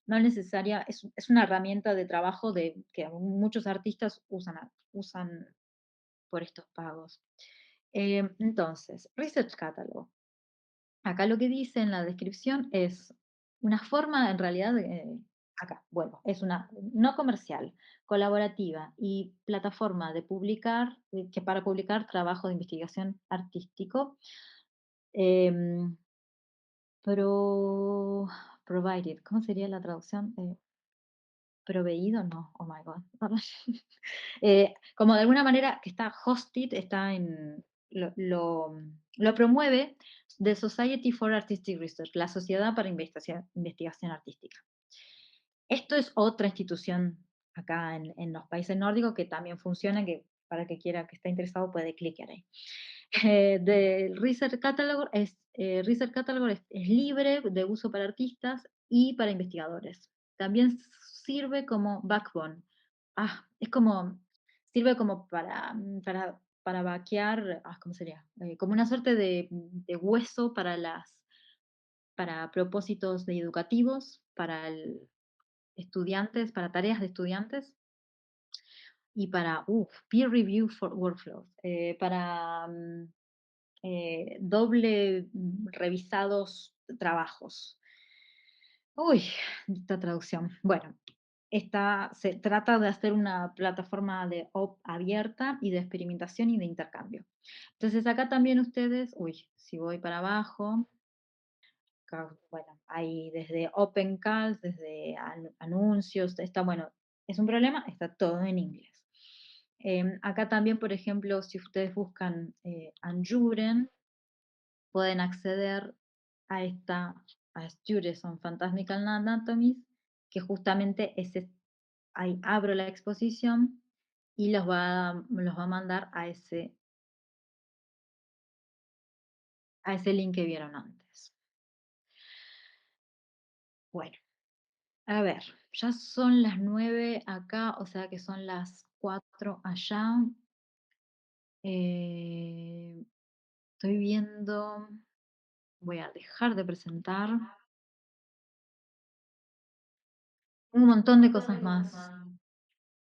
no es necesaria, es una herramienta de trabajo que muchos artistas usan por estos pagos. Entonces, Research Catalog. Acá lo que dice en la descripción es una forma, en realidad, acá, bueno, es una no comercial, colaborativa y plataforma de publicar, que para publicar trabajo de investigación artístico, em, pro- provided, ¿cómo sería la traducción? proveído, no, oh my God. Como de alguna manera que está hosted, está en, lo promueve The Society for Artistic Research, la Sociedad para Investigación Artística. Esto es otra institución acá en los países nórdicos que también funciona, que para que quiera que esté interesado puede clicar ahí. The Research Catalog es libre de uso para artistas y para investigadores. También sirve como backbone. Es como, sirve como para vaquear, ¿cómo sería? Como una suerte de hueso para propósitos educativos, estudiantes, para tareas de estudiantes y para peer review for workflows, para doble revisados trabajos. Uy, esta traducción. Bueno, se trata de hacer una plataforma abierta y de experimentación y de intercambio. Entonces acá también ustedes, si voy para abajo, bueno, hay desde open calls, desde anuncios, está bueno, es un problema, está todo en inglés. Acá también, por ejemplo, si ustedes buscan Anjuren, pueden acceder a Students on Phantasmical Anatomies, que justamente ahí abro la exposición y los va a mandar a ese link que vieron antes. Bueno, a ver, ya son las 9 acá, o sea que son las 4 allá. Eh, Estoy viendo, voy a dejar de presentar un montón de cosas más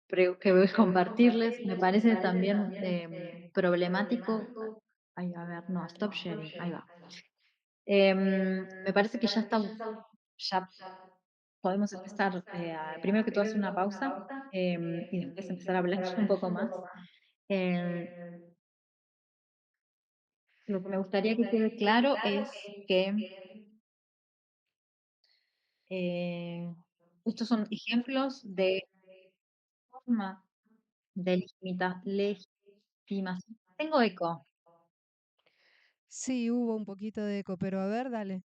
que voy a compartirles. Me parece también problemático. Ay, a ver, no, stop sharing, ahí va. Me parece que ya podemos empezar, primero que todo hacer una pausa y después empezar a hablar un poco más. Em, lo que me gustaría que quede claro es que eh, estos son ejemplos de forma de legitimación. Tengo eco. Sí, hubo un poquito de eco, pero a ver, dale.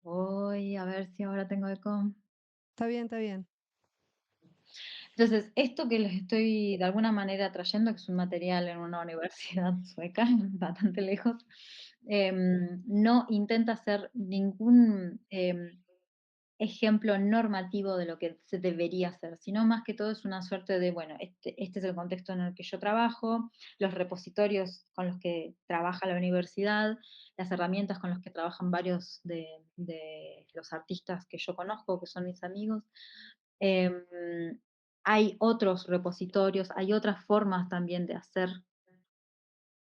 Voy a ver si ahora tengo eco. Está bien, está bien. Entonces, esto que les estoy de alguna manera trayendo, que es un material en una universidad sueca, bastante lejos, no intenta ser ningún ejemplo normativo de lo que se debería hacer, sino más que todo es una suerte de, bueno, este es el contexto en el que yo trabajo, los repositorios con los que trabaja la universidad, las herramientas con las que trabajan varios de los artistas que yo conozco, que son mis amigos. Em, Hay otros repositorios, hay otras formas también de hacer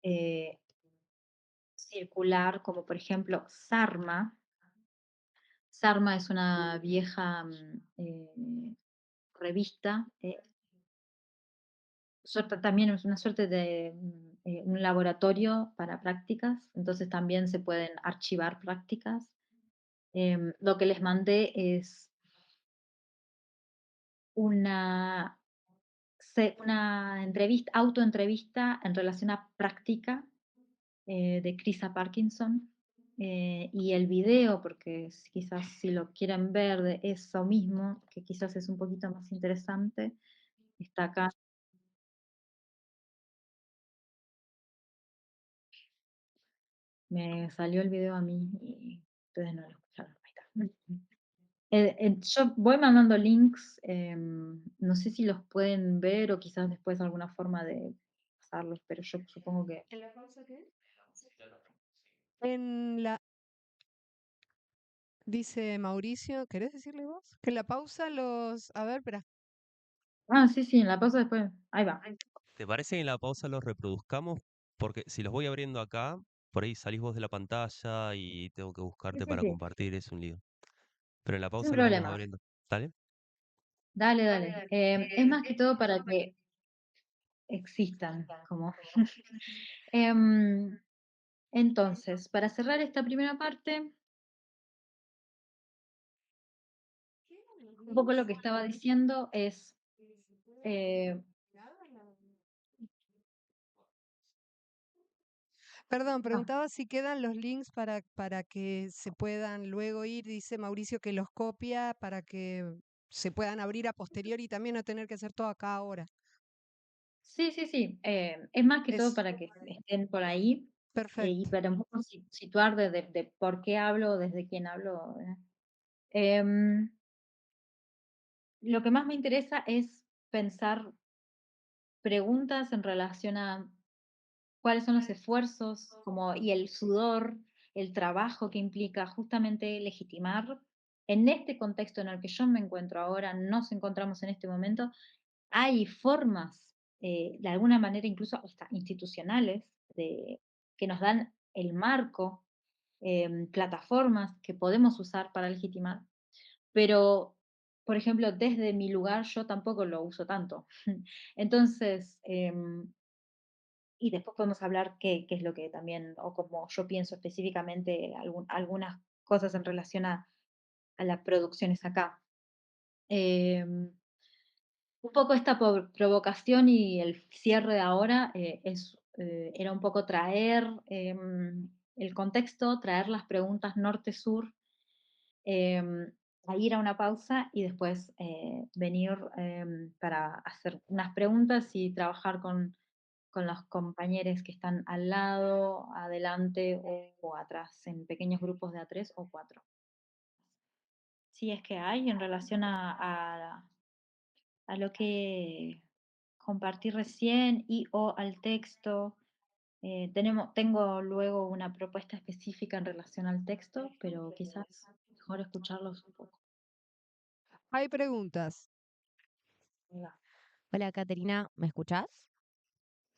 eh, circular, como por ejemplo Sarma. Sarma es una vieja revista, también es una suerte de un laboratorio para prácticas, entonces también se pueden archivar prácticas. Lo que les mandé es una, una autoentrevista en relación a práctica de Krisa Parkinson. Y el video, porque quizás si lo quieren ver de eso mismo, que quizás es un poquito más interesante, está acá. Me salió el video a mí y ustedes no lo escucharon. Ahí está. Yo voy mandando links, no sé si los pueden ver o quizás después alguna forma de pasarlos, pero yo supongo que... ¿En la pausa qué? En la, dice Mauricio, ¿querés decirle vos? Que en la pausa a ver, espera. Sí, sí, en la pausa después. Ahí va. ¿Te parece que en la pausa los reproduzcamos? Porque si los voy abriendo acá, por ahí salís vos de la pantalla y tengo que Sí, buscarte sí, para sí, compartir, es un lío. Pero en la sin pausa los vamos problema. abriendo. ¿Dale? Dale, dale. Es más que todo para que existan, como... Em, entonces, para cerrar esta primera parte, un poco lo que estaba diciendo es, eh, Perdón, ah, preguntaba si quedan los links para que se puedan luego ir. Dice Mauricio que los copia para que se puedan abrir a posteriori y también no tener que hacer todo acá ahora. sí, sí, sí, es más que todo Es para que estén por ahí, y perfecto. para un poco situar de por qué hablo, desde quién hablo, ¿verdad? Em, lo que más me interesa es pensar preguntas en relación a cuáles son los esfuerzos como, y el sudor, el trabajo que implica justamente legitimar en este contexto en el que yo me encuentro ahora, nos encontramos en este momento, hay formas, de alguna manera incluso hasta institucionales, que nos dan el marco, plataformas que podemos usar para legitimar, pero, por ejemplo, desde mi lugar yo tampoco lo uso tanto. Entonces, y después podemos hablar qué es lo que también, o como yo pienso específicamente, algunas cosas en relación a las producciones acá. Em, un poco esta provocación y el cierre de ahora era un poco traer el contexto, traer las preguntas norte-sur, a ir a una pausa y después venir para hacer unas preguntas y trabajar con los compañeros que están al lado, adelante o atrás, en pequeños grupos de a 3 o 4. Si es que hay en relación a lo que compartí recién y o al texto. Tengo luego una propuesta específica en relación al texto, pero quizás mejor escucharlos un poco. Hay preguntas. Venga. Hola, Caterina, ¿me escuchás?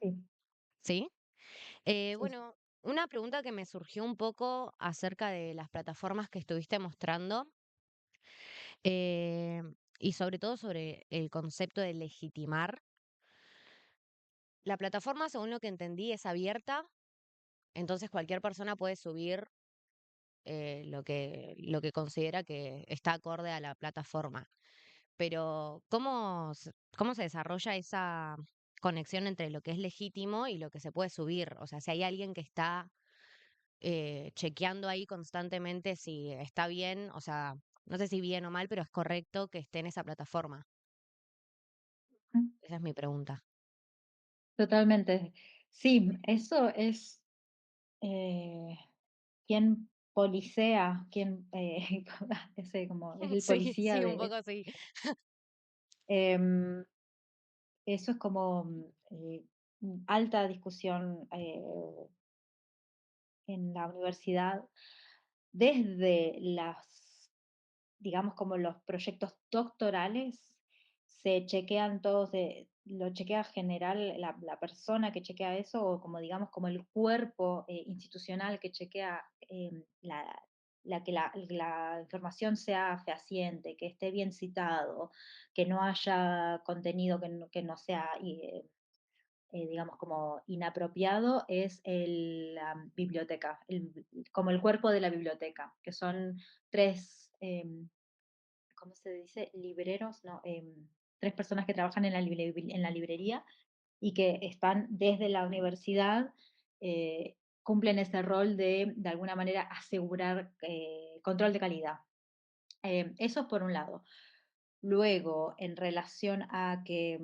Sí, Sí. sí, sí. Bueno, una pregunta que me surgió un poco acerca de las plataformas que estuviste mostrando, eh, y sobre todo sobre el concepto de legitimar. La plataforma, según lo que entendí, es abierta, entonces cualquier persona puede subir lo que considera que está acorde a la plataforma. Pero ¿cómo se desarrolla esa conexión entre lo que es legítimo y lo que se puede subir? O sea, si hay alguien que está chequeando ahí constantemente si está bien, o sea, no sé si bien o mal, pero es correcto que esté en esa plataforma. Mm, Esa es mi pregunta. totalmente. Sí, eso es eh, quien policea, quien ese como es el Sí, policía sí, un de poco así. em, eso es como alta discusión en la universidad desde las, digamos, como los proyectos doctorales, se chequean todos lo chequea general la persona que chequea eso, o como digamos, como el cuerpo institucional que chequea que la información sea fehaciente, que esté bien citado, que no haya contenido que no sea digamos, como inapropiado es la biblioteca, como el cuerpo de la biblioteca, que son tres, ¿cómo se dice? Libreros, no, tres personas que trabajan en en la librería y que están desde la universidad, cumplen ese rol de alguna manera asegurar control de calidad. Eso es por un lado. Luego, en relación a que,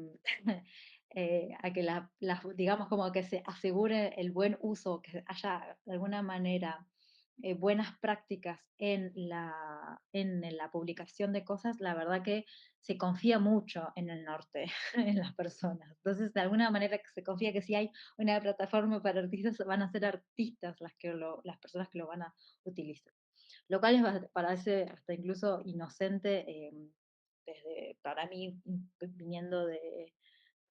a que digamos, como que se asegure el buen uso, que haya de alguna manera buenas prácticas en la publicación de cosas, la verdad que se confía mucho en el norte, en las personas. Entonces, de alguna manera que se confía que si hay una plataforma para artistas, van a ser artistas las personas que lo van a utilizar. Lo cual parece hasta incluso inocente, para mí, viniendo de,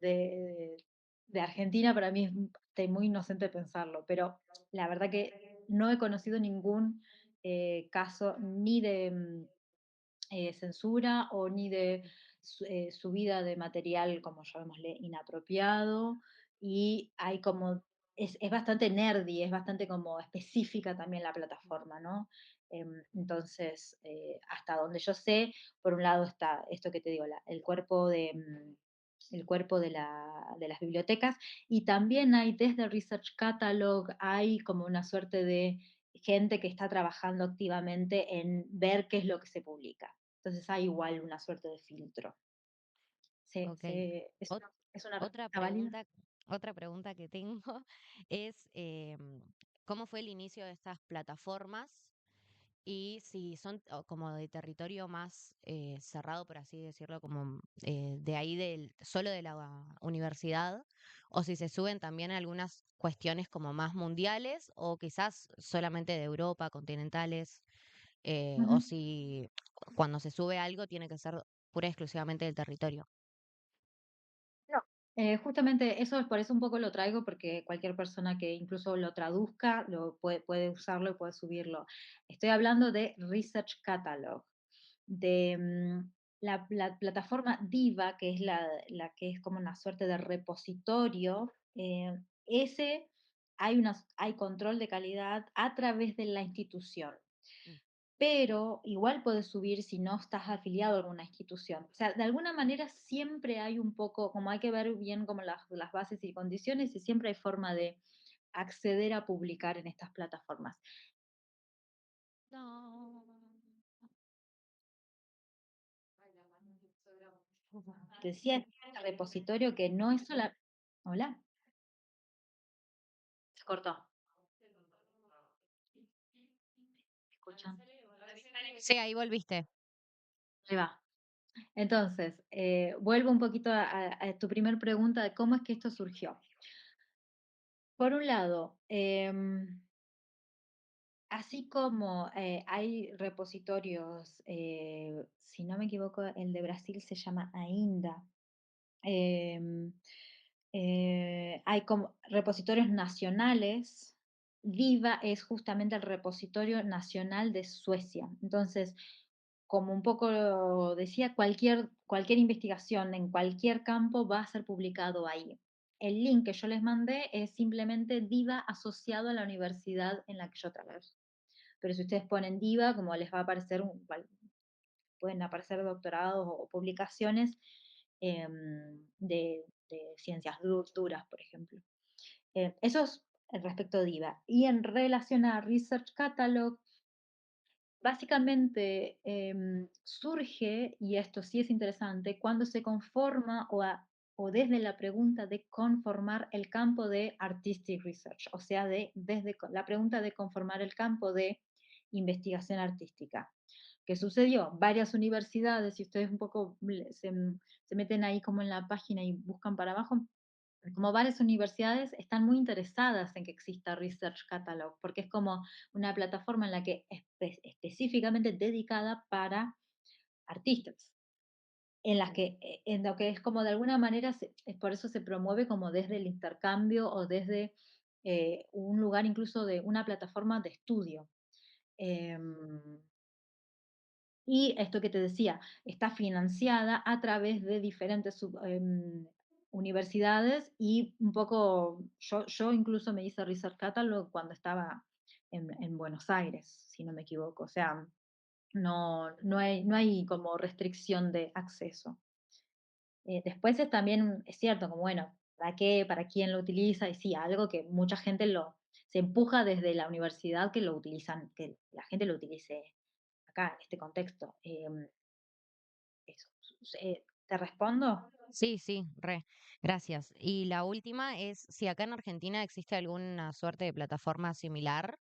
de Argentina, para mí es muy inocente pensarlo, pero la verdad que no he conocido ningún caso ni de censura o ni de subida de material, como llamémosle, inapropiado, y hay como, es bastante nerdy, es bastante como específica también la plataforma, ¿no? Entonces, hasta donde yo sé, por un lado está esto que te digo, el cuerpo el cuerpo de las bibliotecas, y también hay desde Research Catalog, hay como una suerte de gente que está trabajando activamente en ver qué es lo que se publica. Entonces hay igual una suerte de filtro. Ok. Ot- Es una otra respuesta válida. pregunta, otra pregunta que tengo es ¿cómo fue el inicio de estas plataformas? Y si son como de territorio más cerrado, por así decirlo, como de ahí solo de la universidad, o si se suben también algunas cuestiones como más mundiales, o quizás solamente de Europa, continentales, o Ujú. si cuando se sube algo tiene que ser pura y exclusivamente del territorio. No, justamente eso es por eso un poco lo traigo, porque cualquier persona que incluso lo traduzca puede usarlo y puede subirlo. Estoy hablando de Research Catalog, de la plataforma Diva, que es la que es como una suerte de repositorio. Ese hay control de calidad a través de la institución, Mm. pero igual puedes subir si no estás afiliado a alguna institución. O sea, de alguna manera siempre hay un poco, como hay que ver bien como las bases y condiciones, y siempre hay forma de acceder a publicar en estas plataformas. No. Te decía, este repositorio que no es sola. Hola, se cortó. ¿Me escuchan? Sí, ahí volviste. Ahí va. Entonces, vuelvo un poquito a tu primer pregunta de cómo es que esto surgió. Por un lado, así como hay repositorios, si no me equivoco, el de Brasil se llama AINDA. em, Hay como repositorios nacionales. Viva es justamente el repositorio nacional de Suecia. Entonces, como un poco lo decía, cualquier investigación en cualquier campo va a ser publicado ahí. El link que yo les mandé es simplemente Diva asociado a la universidad en la que yo trabajo. Pero si ustedes ponen Diva, como les va a aparecer, pueden aparecer doctorados o publicaciones de ciencias duras, por ejemplo. Eso es respecto a Diva. Y en relación a Research Catalog, básicamente surge, y esto sí es interesante, cuando se conforma o desde la pregunta de conformar el campo de Artistic Research, o sea, desde la pregunta de conformar el campo de investigación artística. ¿Qué sucedió? Varias universidades, si ustedes un poco se meten ahí como en la página y buscan para abajo, como varias universidades están muy interesadas en que exista Research Catalog, porque es como una plataforma en la que específicamente dedicada para artistas, en lo que es como de alguna manera, es por eso se promueve como desde el intercambio o desde un lugar incluso de una plataforma de estudio. Em, y esto que te decía, está financiada a través de diferentes universidades, y un poco, yo incluso me hice Research Catalog cuando estaba en Buenos Aires, si no me equivoco. O sea, no hay como restricción de acceso. Después también es cierto, como bueno, ¿para qué? ¿Para quién lo utiliza? Y sí, algo que mucha gente se empuja desde la universidad que lo utilizan, que la gente lo utilice acá, en este contexto. Eso. ¿Te respondo? Sí, sí, re, gracias. Y la última es si acá en Argentina existe alguna suerte de plataforma similar,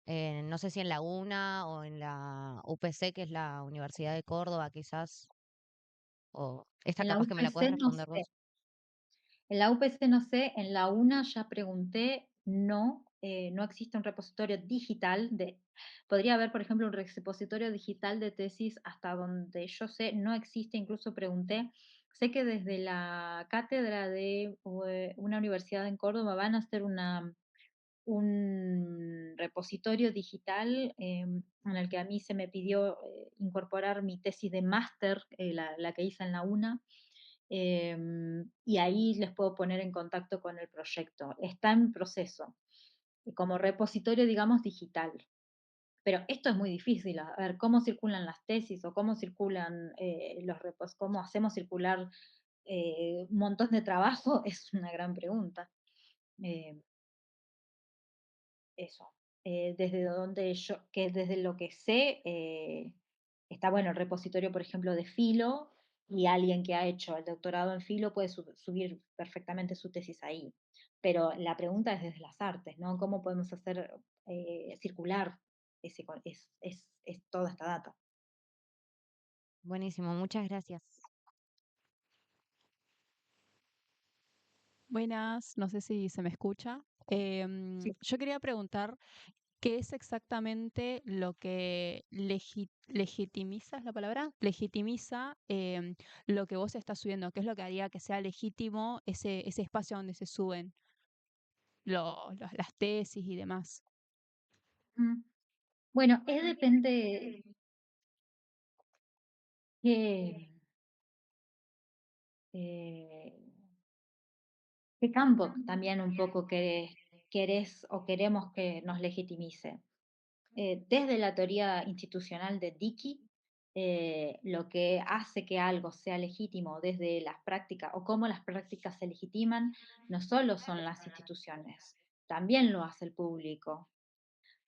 no sé si en la UNA o en la UPC, que es la Universidad de Córdoba, quizás, o esta En la capaz que me la puedes UPC no responder sé. vos. En la UPC no sé, en la UNA ya pregunté, no, no existe un repositorio digital podría haber, por ejemplo, un repositorio digital de tesis, hasta donde yo sé, no existe, incluso pregunté. Sé que desde la cátedra de una universidad en Córdoba van a hacer un repositorio digital en el que a mí se me pidió incorporar mi tesis de máster, la que hice en la UNA, y ahí les puedo poner en contacto con el proyecto. Está en proceso, como repositorio, digamos, digital. Pero esto es muy difícil, a ver, cómo circulan las tesis o cómo circulan los repos, cómo hacemos circular un montón de trabajo, es una gran pregunta. Eh, Eso. Desde donde que desde lo que sé, está bueno el repositorio, por ejemplo, de Filo, y alguien que ha hecho el doctorado en Filo puede subir perfectamente su tesis ahí. Pero la pregunta es desde las artes, ¿no? ¿Cómo podemos hacer circular toda esta data? Buenísimo, muchas gracias. Buenas, no sé si se me escucha. Sí. Yo quería preguntar qué es exactamente lo que legitimiza, ¿es la palabra? Legitimiza lo que vos estás subiendo, qué es lo que haría que sea legítimo ese espacio donde se suben las tesis y demás. Mm. Bueno, depende qué, eh, qué campo también un poco querés o queremos que nos legitimice. Desde la teoría institucional de Dickey, lo que hace que algo sea legítimo desde las prácticas o cómo las prácticas se legitiman, no solo son las instituciones, también lo hace el público,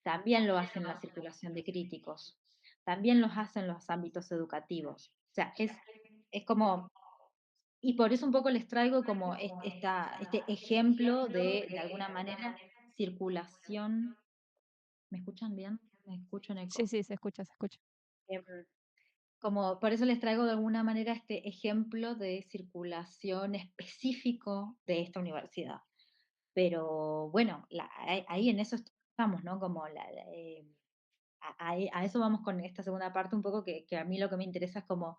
también lo hacen la circulación de críticos, también los hacen los ámbitos educativos. O sea, es como, y por eso un poco les traigo como este ejemplo de alguna manera, circulación. ¿Me escuchan bien? ¿Me escucho en Sí, eco? sí, se escucha, se escucha. Em, Como por eso les traigo de alguna manera este ejemplo de circulación específico de esta universidad. Pero bueno, ahí en eso estamos, ¿no? Como a eso vamos con esta segunda parte un poco que a mí lo que me interesa es como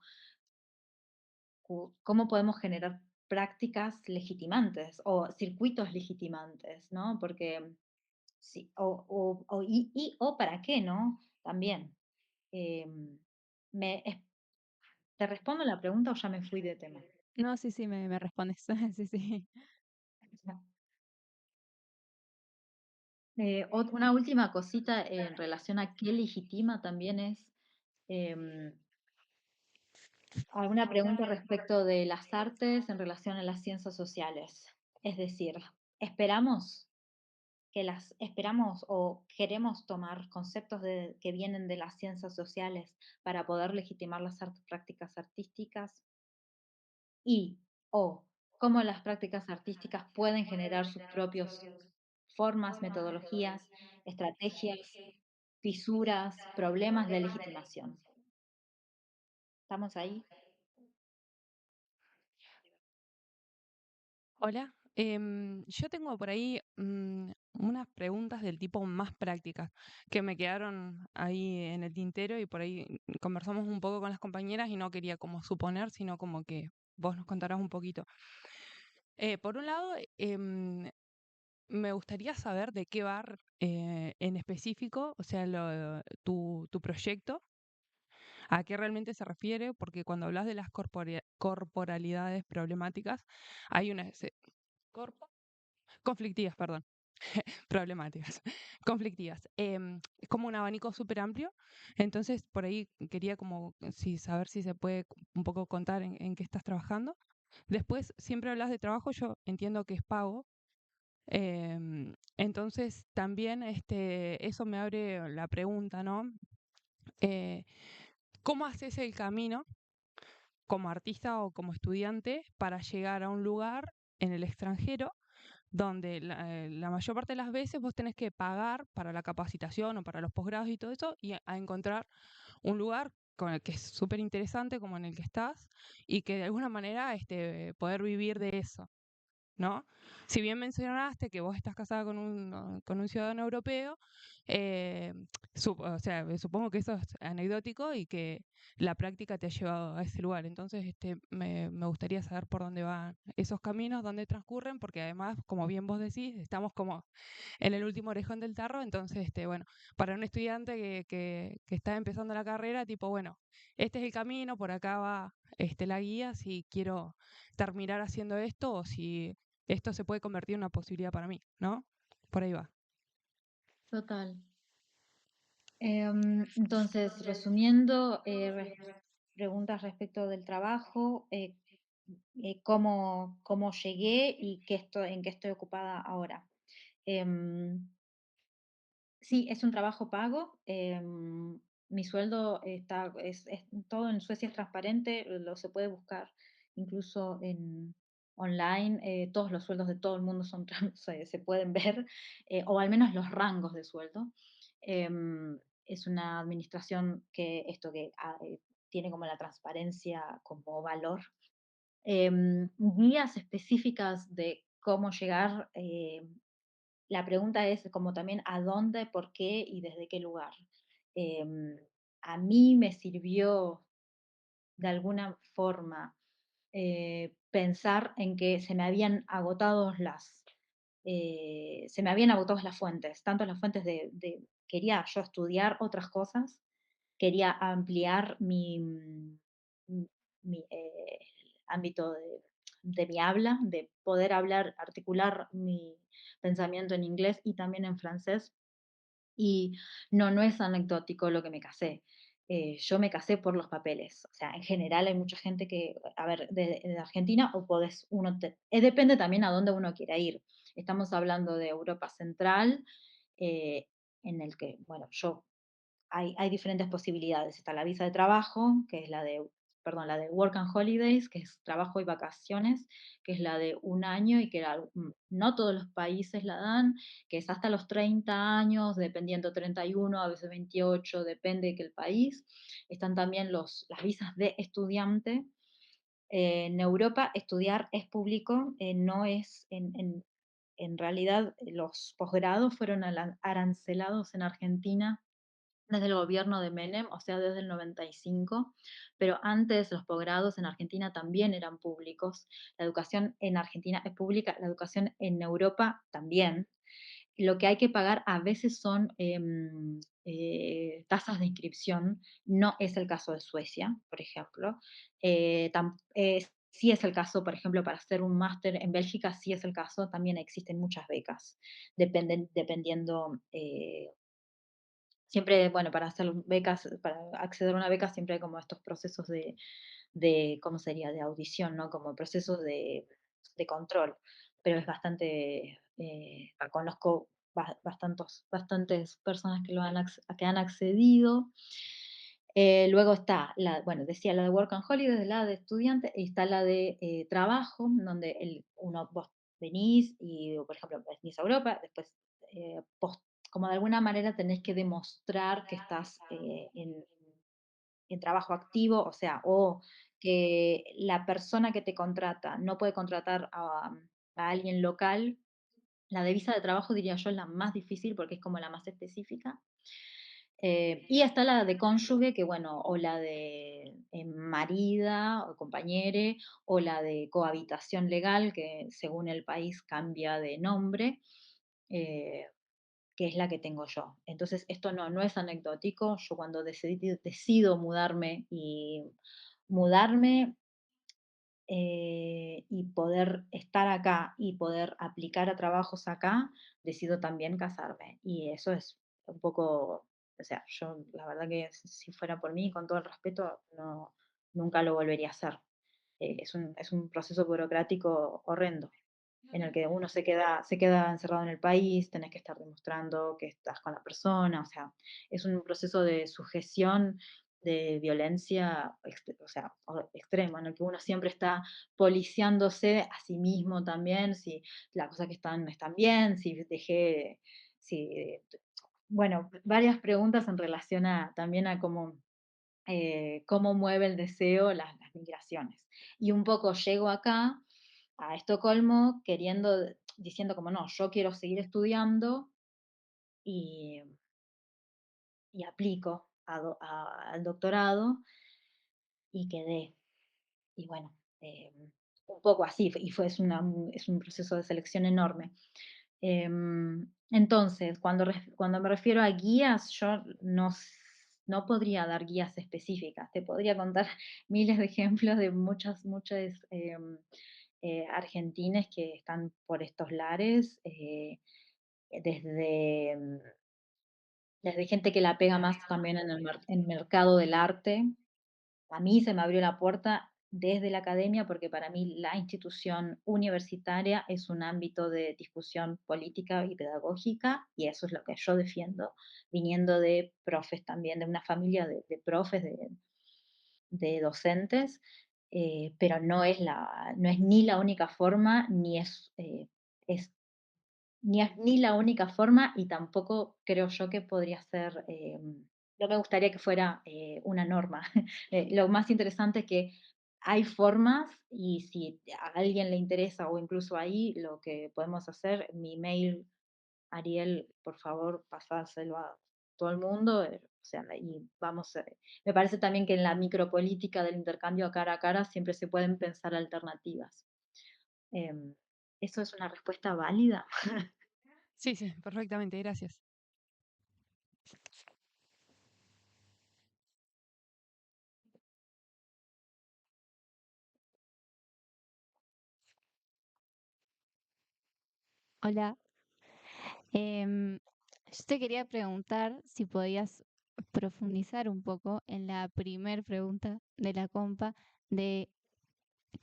cómo podemos generar prácticas legitimantes o circuitos legitimantes, ¿no? Porque sí, o para qué, ¿no? También. Em, me, ¿Te respondo la pregunta o ya me fui de tema? No, sí, sí, me respondes. Sí, sí. Una última cosita en relación a qué legitima también es em, alguna pregunta respecto de las artes en relación a las ciencias sociales. Es decir, ¿esperamos esperamos o queremos tomar conceptos que vienen de las ciencias sociales para poder legitimar las prácticas artísticas? Y o cómo las prácticas artísticas pueden generar sus propios formas, metodologías, estrategias, fisuras, problemas de legitimación. ¿Estamos ahí? Hola, yo tengo por ahí unas preguntas del tipo más prácticas que me quedaron ahí en el tintero y por ahí conversamos un poco con las compañeras y no quería como suponer, sino como que vos nos contarás un poquito. Por un lado, me gustaría saber de qué va en específico, o sea, tu proyecto, a qué realmente se refiere, porque cuando hablas de las corporalidades problemáticas, hay una... conflictivas, perdón, problemáticas, conflictivas. Es como un abanico súper amplio, entonces por ahí quería como saber si se puede un poco contar en qué estás trabajando. Después, siempre hablas de trabajo, yo entiendo que es pago, entonces también eso me abre la pregunta, ¿no? Eh, ¿Cómo haces el camino como artista o como estudiante para llegar a un lugar en el extranjero donde la mayor parte de las veces vos tenés que pagar para la capacitación o para los posgrados y todo eso, y a encontrar un lugar con el que es súper interesante, como en el que estás, y que de alguna manera poder vivir de eso, ¿no? Si bien mencionaste que vos estás casada con un ciudadano europeo, eh, o sea, supongo que eso es anecdótico y que la práctica te ha llevado a ese lugar. Entonces, me gustaría saber por dónde van esos caminos, dónde transcurren, porque además, como bien vos decís, estamos como en el último orejón del tarro. Entonces, bueno, para un estudiante que está empezando la carrera, tipo, bueno, este es el camino, por acá va la guía, si quiero terminar haciendo esto o si esto se puede convertir en una posibilidad para mí, ¿no? Por ahí va. Total. Entonces, resumiendo, preguntas respecto del trabajo, cómo llegué y en qué estoy ocupada ahora. Em, sí, es un trabajo pago. Mi sueldo es todo en Suecia es transparente, lo se puede buscar incluso en online. Todos los sueldos de todo el mundo se pueden ver, o al menos los rangos de sueldo. Es una administración que tiene como la transparencia como valor. Guías específicas de cómo llegar. La pregunta es como también a dónde, por qué y desde qué lugar. Em, a mí me sirvió de alguna forma pensar en que se me habían agotado las fuentes, tanto las fuentes quería yo estudiar otras cosas, quería ampliar mm, mi ámbito de mi habla, de poder hablar, articular mi pensamiento en inglés y también en francés. Y no es anecdótico lo que me casé. Yo me casé por los papeles. O sea, en general hay mucha gente que, a ver, de Argentina o depende también a dónde uno quiera ir. Estamos hablando de Europa Central, eh, en el que, bueno, hay diferentes posibilidades. Está la visa de trabajo, que es la de Work and Holidays, que es trabajo y vacaciones, que es la de un año y que no todos los países la dan, que es hasta los 30 años, dependiendo 31, a veces 28, depende del país. Están también las visas de estudiante. En Europa estudiar es público, no es en realidad los posgrados fueron arancelados en Argentina desde el gobierno de Menem, o sea, desde el 95, pero antes los posgrados en Argentina también eran públicos. La educación en Argentina es pública, la educación en Europa también. Lo que hay que pagar a veces son tasas de inscripción, no es el caso de Suecia, por ejemplo. Sí es el caso, por ejemplo, para hacer un máster en Bélgica, sí es el caso, también existen muchas becas, dependiendo siempre, bueno, para hacer becas, para acceder a una beca siempre hay como estos procesos ¿cómo sería? De audición, ¿no? Como procesos de control, pero es bastante, conozco bastantes personas que han accedido. Luego está, bueno, decía la de Work and Holiday, la de estudiante, y está la de trabajo, donde vos venís y, por ejemplo, venís a Europa, después como de alguna manera tenés que demostrar que estás en trabajo activo, o sea, o que la persona que te contrata no puede contratar a alguien local. La de visa de trabajo, diría yo, es la más difícil porque es como la más específica. Y está la de cónyuge, que bueno, o la de marida o compañere, o la de cohabitación legal, que según el país cambia de nombre. Eh, que es la que tengo yo. Entonces, esto no es anecdótico. Yo cuando decido mudarme y poder estar acá y poder aplicar a trabajos acá, decido también casarme. Y eso es un poco, o sea, yo la verdad que si fuera por mí, con todo el respeto, no, nunca lo volvería a hacer. Es un proceso burocrático horrendo en el que uno se queda encerrado en el país, tenés que estar demostrando que estás con la persona, o sea, es un proceso de sujeción, de violencia, o sea, extrema, en el que uno siempre está policiándose a sí mismo también, si las cosas que están bien, si, bueno, varias preguntas en relación también a cómo mueve el deseo las migraciones. Y un poco llego acá a Estocolmo diciendo como no, yo quiero seguir estudiando y, y aplico al doctorado y quedé. Y bueno, un poco así, es un proceso de selección enorme. Entonces, cuando me refiero a guías, yo no podría dar guías específicas. Te podría contar miles de ejemplos de muchas argentines que están por estos lares, desde desde gente que la pega más también en el mercado del arte. A mí se me abrió la puerta desde la academia porque para mí la institución universitaria es un ámbito de discusión política y pedagógica y eso es lo que yo defiendo, viniendo de profes también, de una familia de profes, de docentes, pero no es ni la única forma, es ni es ni la única forma y tampoco creo yo que podría ser, no me gustaría que fuera una norma. Lo más interesante es que hay formas y si a alguien le interesa o incluso ahí lo que podemos hacer, mi mail, Ariel, por favor, pasárselo a todo el mundo. O sea, y vamos, me parece también que en la micropolítica del intercambio cara a cara siempre se pueden pensar alternativas. Em, ¿Eso es una respuesta válida? Sí, sí, perfectamente, gracias. Hola, yo te quería preguntar si podías profundizar un poco en la primer pregunta de la compa de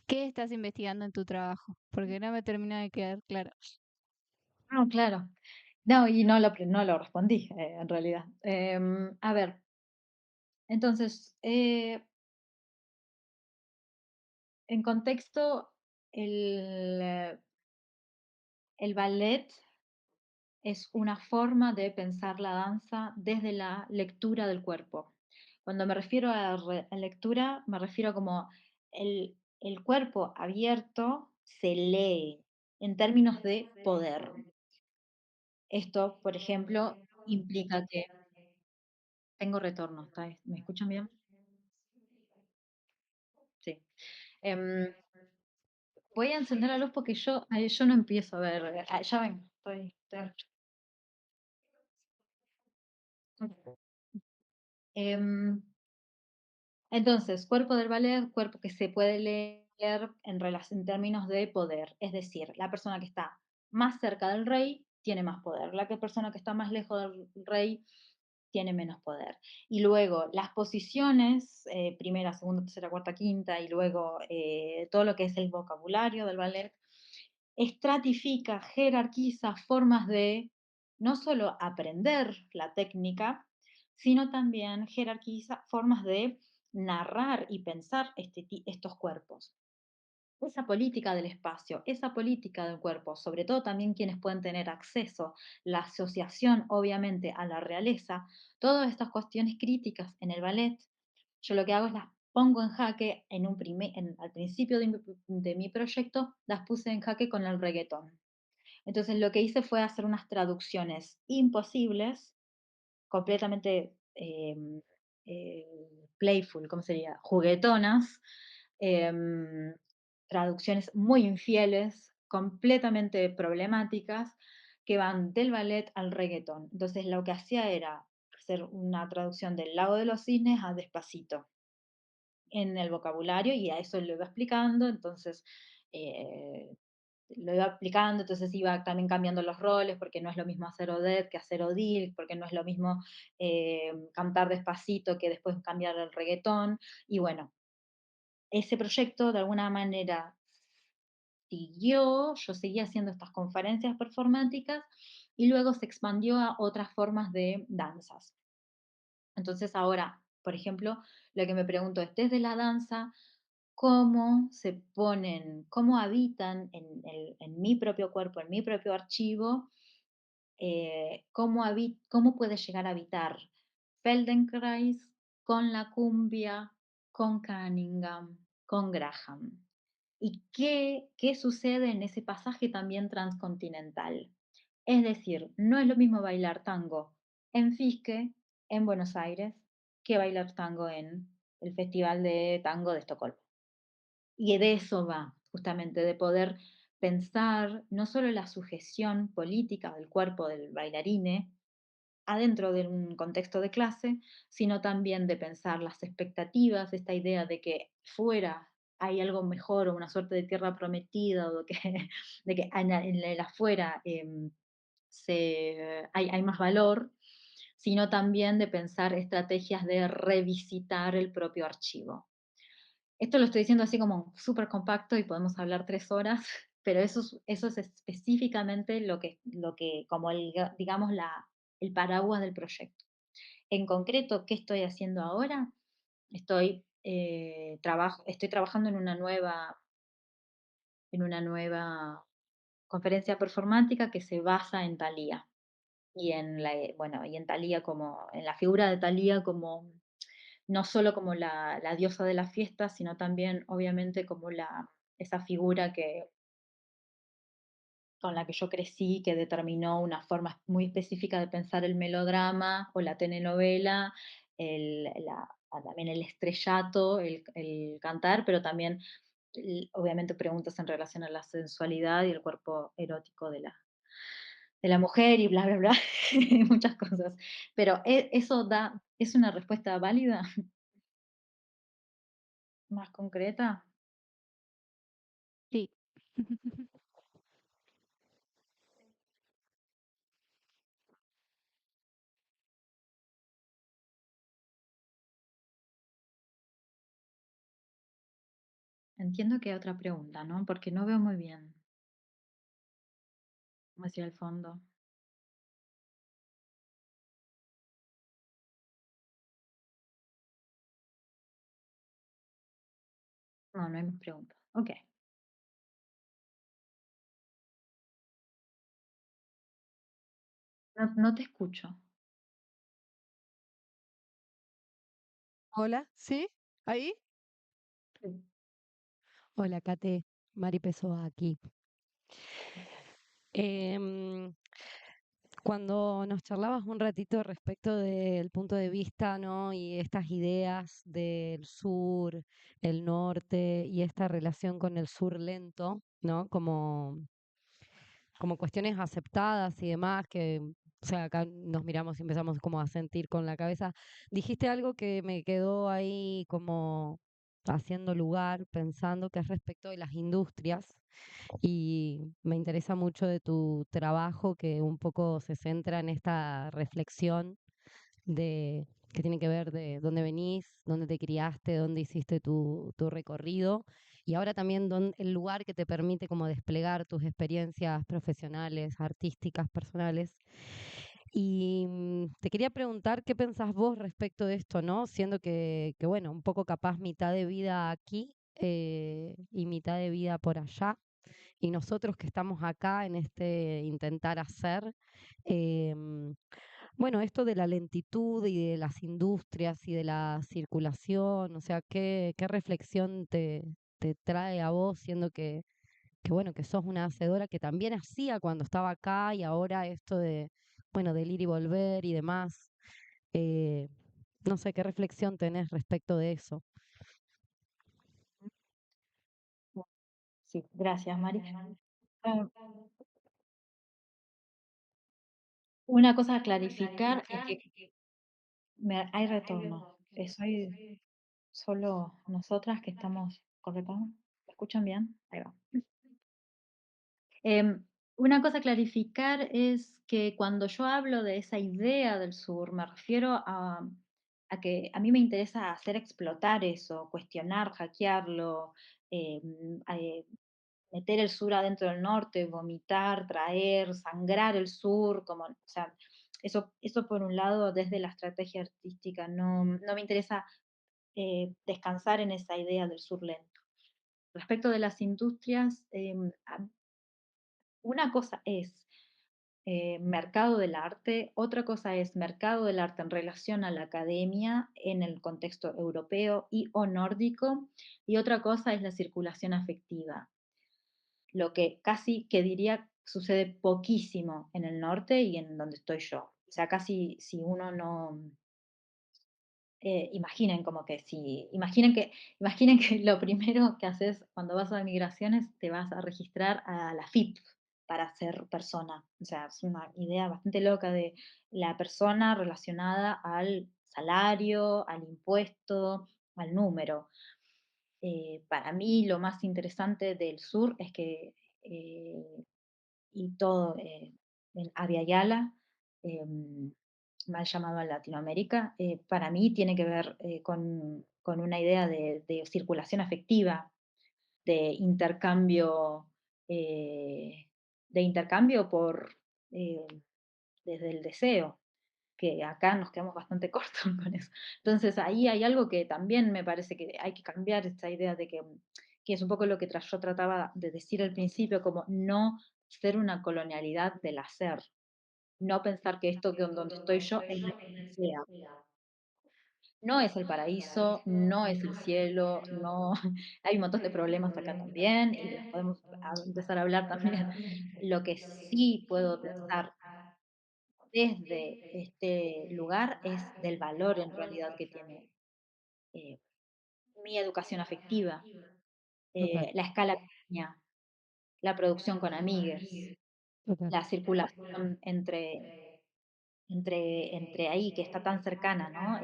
qué estás investigando en tu trabajo, porque no me termina de quedar claro. No, claro. No, y no lo respondí, en realidad. A ver, entonces, en contexto, el, eh, el ballet es una forma de pensar la danza desde la lectura del cuerpo. Cuando me refiero a lectura, me refiero como el cuerpo abierto se lee en términos de poder. Esto, por ejemplo, implica que tengo retorno. ¿Me escuchan bien? Sí. Em, Voy a encender la luz porque yo no empiezo a ver. Ya ven, Em, entonces, cuerpo del ballet, cuerpo que se puede leer en términos de poder. Es decir, la persona que está más cerca del rey tiene más poder. Persona que está más lejos del rey tiene menos poder. Y luego las posiciones, primera, segunda, tercera, cuarta, quinta, y luego todo lo que es el vocabulario del ballet, estratifica, jerarquiza formas de no solo aprender la técnica, sino también jerarquiza formas de narrar y pensar estos cuerpos. Esa política del espacio, esa política del cuerpo, sobre todo también quienes pueden tener acceso, la asociación obviamente a la realeza, todas estas cuestiones críticas en el ballet, yo lo que hago es las pongo en jaque al principio de mi proyecto, las puse en jaque con el reggaetón. Entonces lo que hice fue hacer unas traducciones imposibles, completamente eh, playful, ¿cómo sería? Juguetonas, em, traducciones muy infieles, completamente problemáticas, que van del ballet al reggaetón. Entonces lo que hacía era hacer una traducción del Lago de los Cisnes a Despacito en el vocabulario y a eso lo iba explicando, entonces eh, lo iba aplicando, entonces iba también cambiando los roles, porque no es lo mismo hacer Odette que hacer Odile, porque no es lo mismo cantar despacito que después cambiar el reggaetón, y bueno, ese proyecto de alguna manera siguió, yo seguía haciendo estas conferencias performáticas y luego se expandió a otras formas de danzas. Entonces ahora, por ejemplo, lo que me pregunto es, desde la danza, ¿cómo se ponen, cómo habitan en mi propio cuerpo, en mi propio archivo, cómo puede llegar a habitar Feldenkrais con la cumbia, con Cunningham, con Graham? ¿Y qué sucede en ese pasaje también transcontinental? Es decir, no es lo mismo bailar tango en Fiske, en Buenos Aires, que bailar tango en el Festival de Tango de Estocolmo. Y de eso va, justamente, de poder pensar no solo la sujeción política del cuerpo del bailarine adentro de un contexto de clase, sino también de pensar las expectativas, esta idea de que fuera hay algo mejor o una suerte de tierra prometida o de que, de que en el afuera hay más valor, sino también de pensar estrategias de revisitar el propio archivo. Esto lo estoy diciendo así como súper compacto y podemos hablar 3 horas, pero eso es específicamente lo que como digamos, el paraguas del proyecto. En concreto, ¿qué estoy haciendo ahora? Estoy trabajando en una nueva conferencia performática que se basa en Thalía y en Thalía como en la figura de Thalía como no solo como la diosa de la fiesta, sino también obviamente como esa figura con la que yo crecí, que determinó una forma muy específica de pensar el melodrama o la telenovela, también el estrellato, el cantar, pero también obviamente preguntas en relación a la sensualidad y el cuerpo erótico de la mujer y bla, bla, bla, muchas cosas. Pero ¿es una respuesta válida, más concreta? Sí. Entiendo que hay otra pregunta, ¿no? Porque no veo muy bien hacia el fondo. No, no hay más preguntas. Ok. No, no te escucho. Hola, ¿sí? ¿Ahí? Sí. Hola, Kate. Mari Pessoa aquí. Em, Cuando nos charlabas un ratito respecto del punto de vista, ¿no? Y estas ideas del sur, el norte y esta relación con el sur lento, ¿no? Como cuestiones aceptadas y demás, que, o sea, acá nos miramos y empezamos como a sentir con la cabeza. Dijiste algo que me quedó ahí como haciendo lugar, pensando que es respecto de las industrias y me interesa mucho de tu trabajo que un poco se centra en esta reflexión de que tiene que ver de dónde venís, dónde te criaste, dónde hiciste tu recorrido y ahora también el lugar que te permite como desplegar tus experiencias profesionales, artísticas, personales. Y te quería preguntar qué pensás vos respecto de esto, ¿no? Siendo que bueno, un poco capaz mitad de vida aquí y mitad de vida por allá y nosotros que estamos acá en este intentar hacer, em, bueno, esto de la lentitud y de las industrias y de la circulación, o sea, ¿qué reflexión te trae a vos, siendo que, bueno, que sos una hacedora que también hacía cuando estaba acá y ahora esto de, bueno, del ir y volver y demás? eh, no sé, ¿qué reflexión tenés respecto de eso? Sí, gracias, Mari. Ah, una cosa a clarificar es que hay retorno. Soy solo nosotras que estamos con retorno. ¿Me escuchan bien? Ahí va. Em, una cosa a clarificar es que cuando yo hablo de esa idea del sur, me refiero a que a mí me interesa hacer explotar eso, cuestionar, hackearlo, meter el sur adentro del norte, vomitar, traer, sangrar el sur, o sea, eso por un lado desde la estrategia artística, no me interesa descansar en esa idea del sur lento. Respecto de las industrias, una cosa es mercado del arte, otra cosa es mercado del arte en relación a la academia en el contexto europeo y o nórdico, y otra cosa es la circulación afectiva, lo que casi que diría sucede poquísimo en el norte y en donde estoy yo. O sea, casi si uno no, imaginen que lo primero que haces cuando vas a migraciones, te vas a registrar a la FIP para ser persona. O sea, es una idea bastante loca de la persona relacionada al salario, al impuesto, al número. Para mí lo más interesante del sur es que, y todo en Abya Yala, mal llamado a Latinoamérica, para mí tiene que ver con una idea de circulación afectiva, de intercambio, eh, de intercambio eh, desde el deseo, que acá nos quedamos bastante cortos con eso. Entonces ahí hay algo que también me parece que hay que cambiar esta idea de que es un poco lo que yo trataba de decir al principio, como no ser una colonialidad del hacer, no pensar que esto que donde estoy yo es la sea. No es el paraíso, no es el cielo, no, hay un montón de problemas acá también y los podemos empezar a hablar también. Lo que sí puedo pensar desde este lugar es del valor en realidad que tiene eh, mi educación afectiva, Total, la escala pequeña, la producción con amigues, total. la circulación entre ahí, que está tan cercana, ¿no?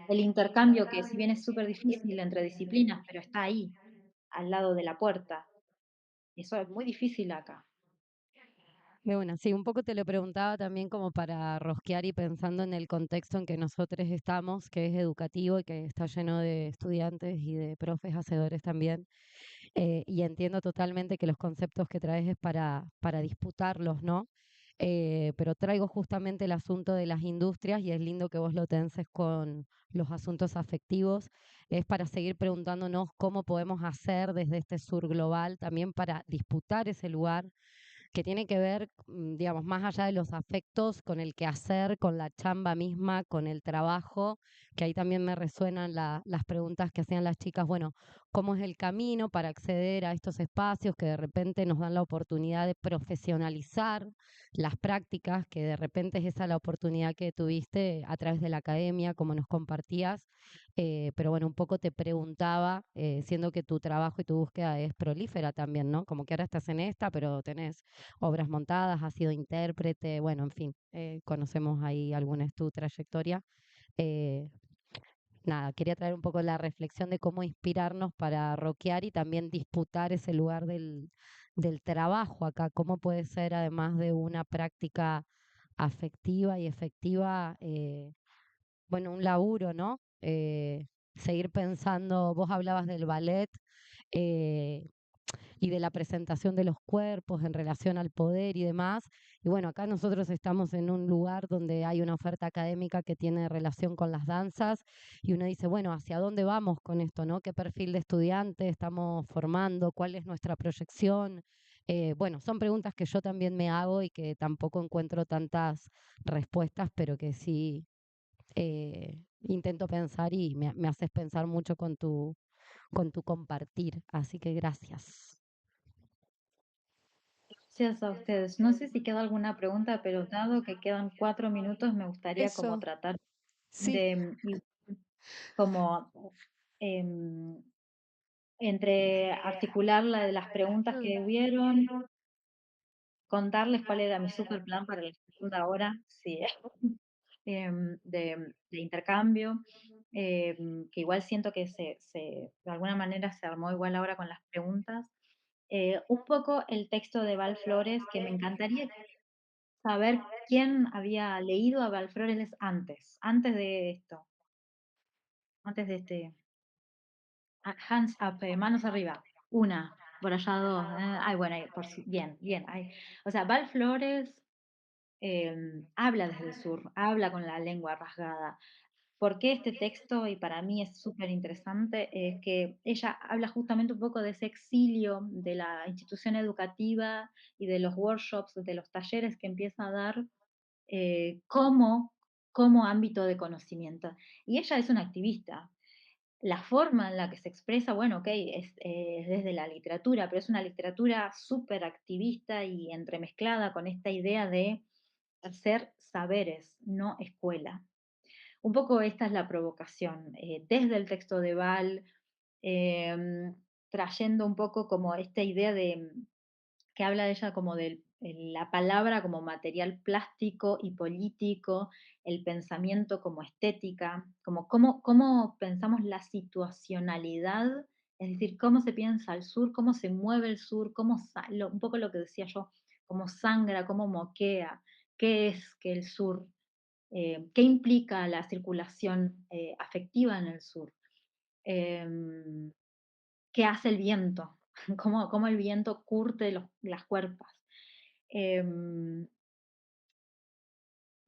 El intercambio que si bien es súper difícil entre disciplinas, pero está ahí, al lado de la puerta. Eso es muy difícil acá. De una, sí, un poco te lo preguntaba también como para rosquear y pensando en el contexto en que nosotros estamos, que es educativo y que está lleno de estudiantes y de profes hacedores también. Y entiendo totalmente que los conceptos que traes es para disputarlos, ¿no? Pero traigo justamente el asunto de las industrias y es lindo que vos lo tenses con los asuntos afectivos. Es para seguir preguntándonos cómo podemos hacer desde este sur global también para disputar ese lugar que tiene que ver, digamos, más allá de los afectos, con el quehacer, con la chamba misma, con el trabajo, que ahí también me resuenan las preguntas que hacían las chicas, bueno, ¿cómo es el camino para acceder a estos espacios que de repente nos dan la oportunidad de profesionalizar las prácticas, que de repente es esa la oportunidad que tuviste a través de la academia, como nos compartías? Pero bueno, un poco te preguntaba, siendo que tu trabajo y tu búsqueda es prolífera también, ¿no? Como que ahora estás en esta, pero tenés obras montadas, has sido intérprete, bueno, en fin, conocemos ahí alguna es tu trayectoria. Eh, Nada, quería traer un poco la reflexión de cómo inspirarnos para rockear y también disputar ese lugar del trabajo acá, cómo puede ser además de una práctica afectiva y efectiva, bueno, un laburo, ¿no? Seguir pensando, vos hablabas del ballet, eh, y de la presentación de los cuerpos en relación al poder y demás. Y bueno, acá nosotros estamos en un lugar donde hay una oferta académica que tiene relación con las danzas y uno dice, bueno, ¿hacia dónde vamos con esto, no? ¿Qué perfil de estudiante estamos formando? ¿Cuál es nuestra proyección? Bueno, son preguntas que yo también me hago y que tampoco encuentro tantas respuestas, pero que sí intento pensar y me haces pensar mucho con tu compartir. Así que gracias. Gracias a ustedes. No sé si queda alguna pregunta, pero dado que quedan 4 minutos, me gustaría como Eso, tratar sí, de como em, entre articular las preguntas que hubieron, contarles cuál era mi super plan para la segunda hora, sí, de intercambio, que igual siento que de alguna manera se armó igual ahora con las preguntas. Un poco el texto de Val Flores, que me encantaría saber quién había leído a Val Flores antes de esto, antes de este. Hands up, manos arriba. Una, por allá dos. Ay, bueno, bien, bien. O sea, Val Flores habla desde el sur, habla con la lengua rasgada. ¿Por qué este texto? Y para mí es súper interesante, es que ella habla justamente un poco de ese exilio de la institución educativa y de los workshops, de los talleres que empieza a dar como ámbito de conocimiento. Y ella es una activista, la forma en la que se expresa, bueno, ok, es desde la literatura, pero es una literatura súper activista y entremezclada con esta idea de hacer saberes, no escuela. Un poco esta es la provocación, desde el texto de Val, trayendo un poco como esta idea de que habla de ella como de la palabra como material plástico y político, el pensamiento como estética, como cómo pensamos la situacionalidad, es decir, cómo se piensa el sur, cómo se mueve el sur, un poco lo que decía yo, cómo sangra, cómo moquea, qué es que el sur. ¿Qué implica la circulación afectiva en el sur? ¿Qué hace el viento? ¿Cómo el viento curte las cuerpas? Em,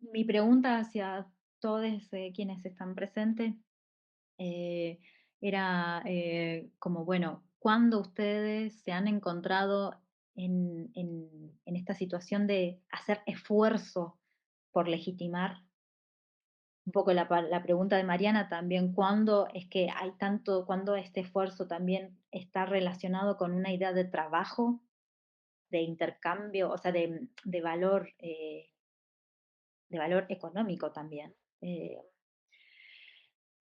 Mi pregunta hacia todos quienes están presentes eh, era como, bueno, ¿cuándo ustedes se han encontrado en esta situación de hacer esfuerzo por legitimar? Un poco la pregunta de Mariana también, ¿cuándo es que hay tanto, cuándo este esfuerzo también está relacionado con una idea de trabajo, de intercambio, o sea, de valor económico también? Eh,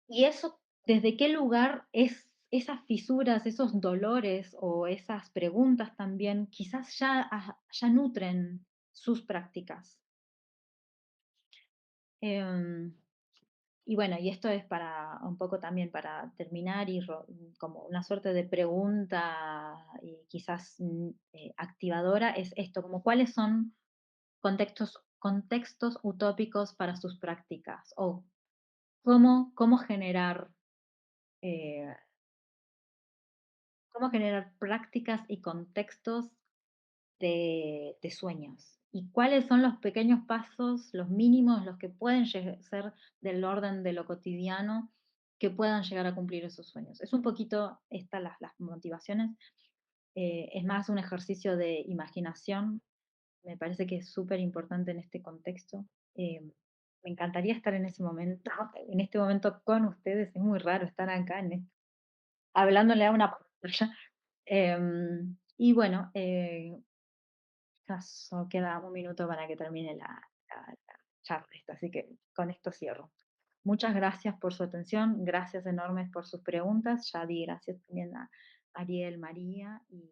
y eso, ¿desde qué lugar es esas fisuras, esos dolores o esas preguntas también quizás ya nutren sus prácticas? Em, Y bueno, y esto es para un poco también para terminar y como una suerte de pregunta y quizás activadora, es esto, como cuáles son contextos utópicos para sus prácticas o cómo generar, eh, cómo generar prácticas y contextos de sueños. ¿Y cuáles son los pequeños pasos, los mínimos, los que pueden ser del orden de lo cotidiano, que puedan llegar a cumplir esos sueños? Es un poquito estas las motivaciones. Es más un ejercicio de imaginación. Me parece que es súper importante en este contexto. Me encantaría estar en ese momento, en este momento con ustedes. Es muy raro estar acá hablándole a una pantalla. Y bueno, Caso, queda un minuto para que termine la charla esta, así que con esto cierro. Muchas gracias por su atención, gracias enormes por sus preguntas. Ya di gracias también a Ariel, María y